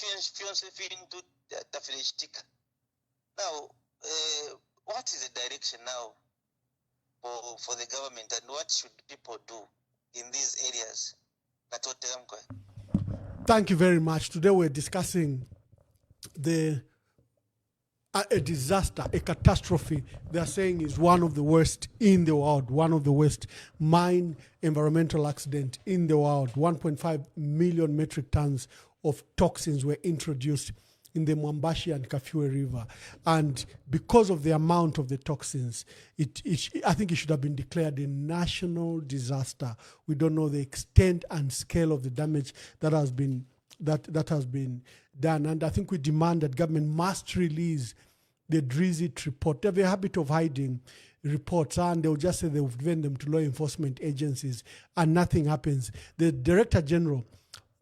into now, what is the direction now for the government, and what should people do in these areas? Thank you very much. Today we're discussing a disaster, a catastrophe, they're saying is one of the worst in the world, one of the worst mine environmental accident in the world. 1.5 million metric tons of toxins were introduced in the Mwambashi and Kafue River. And because of the amount of the toxins, I think it should have been declared a national disaster. We don't know the extent and scale of the damage that has been done. And I think we demand that government must release the Drizzt report. They have a habit of hiding reports, and they'll just say they've given them to law enforcement agencies and nothing happens. The Director General,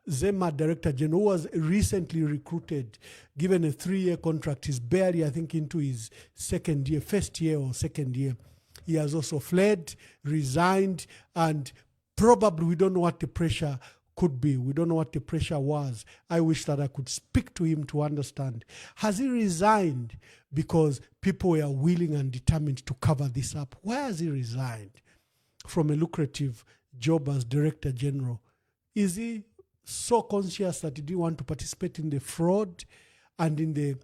Zema Director General, who was recently recruited, given a 3-year contract, is barely, I think, into his first year or second year. He has also fled, resigned, and probably we don't know what the pressure Could be. We don't know what the pressure was. I wish that I could speak to him to understand. Has he resigned because people were willing and determined to cover this up? Why has he resigned from a lucrative job as Director General? Is he so conscious that he didn't want to participate in the fraud and in the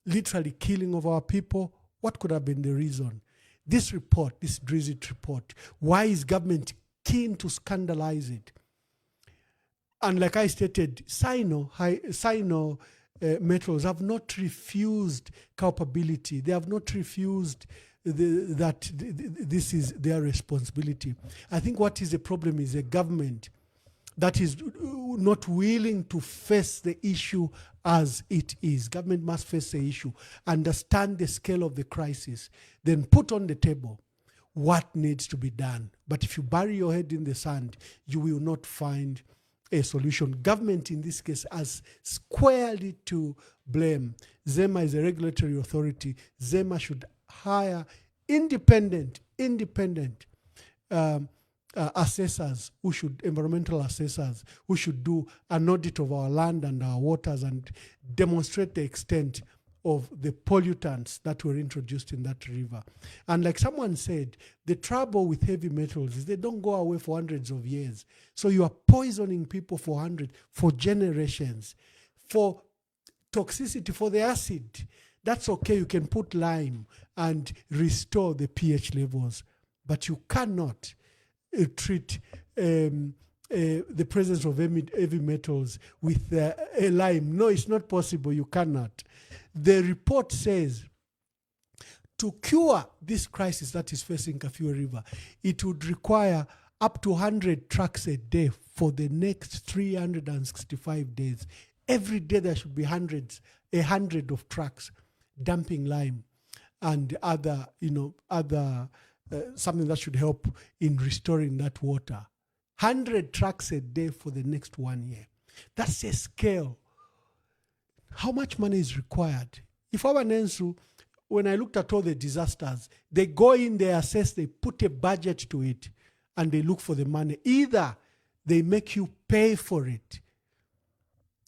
literally killing of our people? What could have been the reason? This report, this Drizzt report, why is government keen to scandalize it? And like I stated, Sino Metals have not refused culpability. They have not refused that this is their responsibility. I think what is the problem is a government that is not willing to face the issue as it is. Government must face the issue, understand the scale of the crisis, then put on the table what needs to be done. But if you bury your head in the sand, you will not find a solution. Government in this case has squarely to blame. ZEMA is a regulatory authority. ZEMA should hire independent assessors environmental assessors who should do an audit of our land and our waters and demonstrate the extent of the pollutants that were introduced in that river. And like someone said, the trouble with heavy metals is they don't go away for hundreds of years. So you are poisoning people for generations. For toxicity, for the acid, that's okay. You can put lime and restore the pH levels, but you cannot treat the presence of heavy metals with a lime. No, it's not possible. You cannot. The report says to cure this crisis that is facing Kafue River, it would require up to 100 trucks a day for the next 365 days. Every day there should be 100 of trucks dumping lime and other something that should help in restoring that water. 100 trucks a day for the next 1 year. That's a scale. How much money is required? If I were Nensu, when I looked at all the disasters, they go in, they assess, they put a budget to it, and they look for the money. Either they make you pay for it,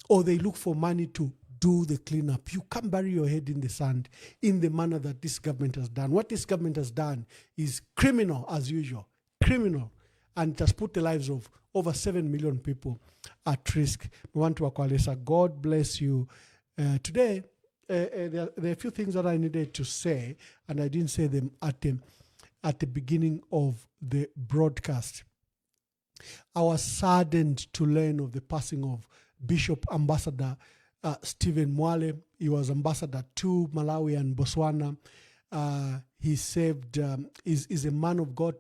or they look for money to do the cleanup. You can't bury your head in the sand in the manner that this government has done. What this government has done is criminal as usual, criminal. And it has put the lives of over 7 million people at risk. We want to Akwalesa. God bless you. Today, there are a few things that I needed to say, and I didn't say them at the beginning of the broadcast. I was saddened to learn of the passing of Bishop Ambassador Stephen Mwale. He was ambassador to Malawi and Botswana. He saved, is a man of God,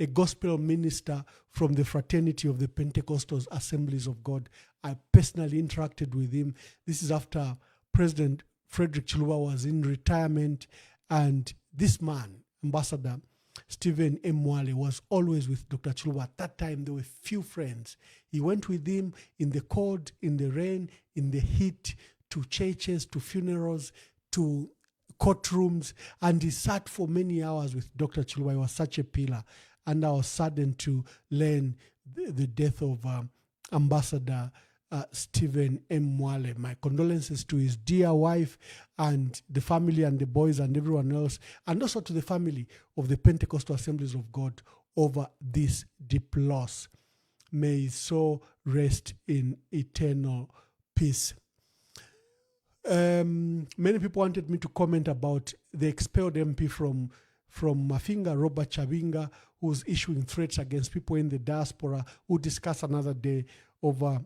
a gospel minister from the Fraternity of the Pentecostal Assemblies of God. I personally interacted with him. This is after President Frederick Chiluba was in retirement, and this man, Ambassador Stephen Mwale, was always with Dr. Chiluba. At that time, there were few friends. He went with him in the cold, in the rain, in the heat, to churches, to funerals, to courtrooms, and he sat for many hours with Dr. Chiluba. He was such a pillar. And I was saddened to learn the death of Ambassador Stephen Mwale. My condolences to his dear wife and the family and the boys and everyone else, and also to the family of the Pentecostal Assemblies of God over this deep loss. May his soul rest in eternal peace. Many people wanted me to comment about the expelled MP from Mafinga, Robert Chavinga, who's issuing threats against people in the diaspora. We'll discuss another day over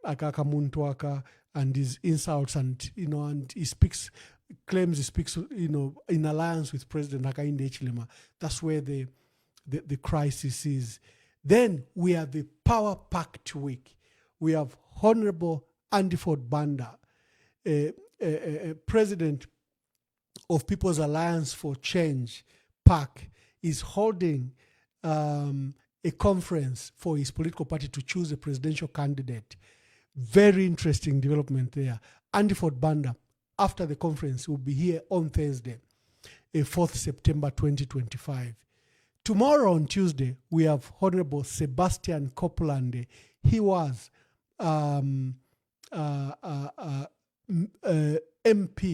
Akaka Muntwaka and his insults, and and he claims he speaks in alliance with President Hakainde Hichilema. That's where the crisis is. Then we have a power-packed week. We have Honorable Andy Ford Banda, president of People's Alliance for Change, PAC, is holding a conference for his political party to choose a presidential candidate. Very interesting development there. Andy Ford Banda, after the conference, will be here on Thursday, 4th September 2025, Tomorrow on Tuesday, we have Honorable Sebastian Copeland. He was MP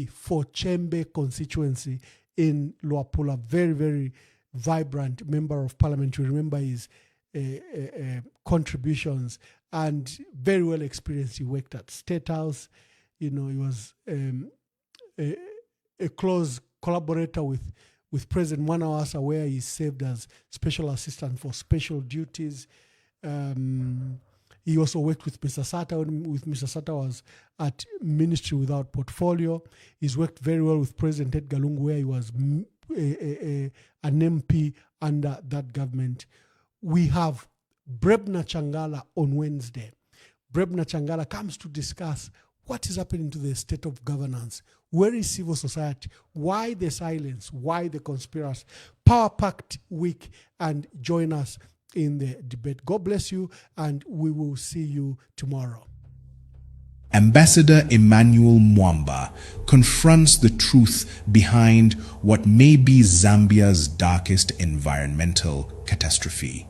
for Chembe constituency in Luapula. Very, very vibrant member of parliament. You remember his contributions, and very well experienced. He worked at State House. He was a close collaborator with President Mwanawasa, where he served as special assistant for special duties. He also worked with Mr. Sata when Mr. Sata was at Ministry Without Portfolio. He's worked very well with President Edgar Lungu, where he was an MP under that government. We have Brebna Changala on Wednesday. Brebna Changala comes to discuss what is happening to the state of governance. Where is civil society? Why the silence? Why the conspiracy? Power-packed week, and join us in the debate. God bless you, and we will see you tomorrow. Ambassador Emmanuel Mwamba confronts the truth behind what may be Zambia's darkest environmental catastrophe,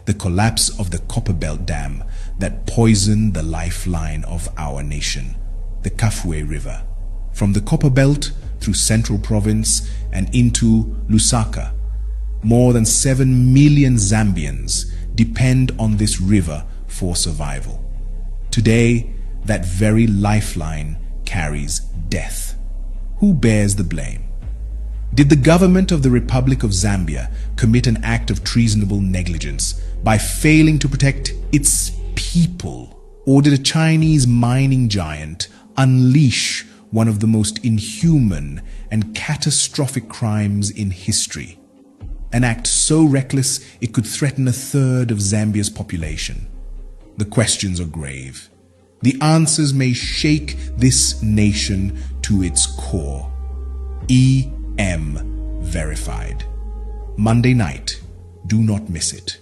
the collapse of the Copperbelt Dam that poisoned the lifeline of our nation, the Kafue River. From the Copperbelt through Central Province and into Lusaka, more than 7 million Zambians depend on this river for survival. Today, that very lifeline carries death. Who bears the blame? Did the government of the Republic of Zambia commit an act of treasonable negligence by failing to protect its people? Or did a Chinese mining giant unleash one of the most inhuman and catastrophic crimes in history? An act so reckless it could threaten a third of Zambia's population. The questions are grave. The answers may shake this nation to its core. EM Verified. Monday night. Do not miss it.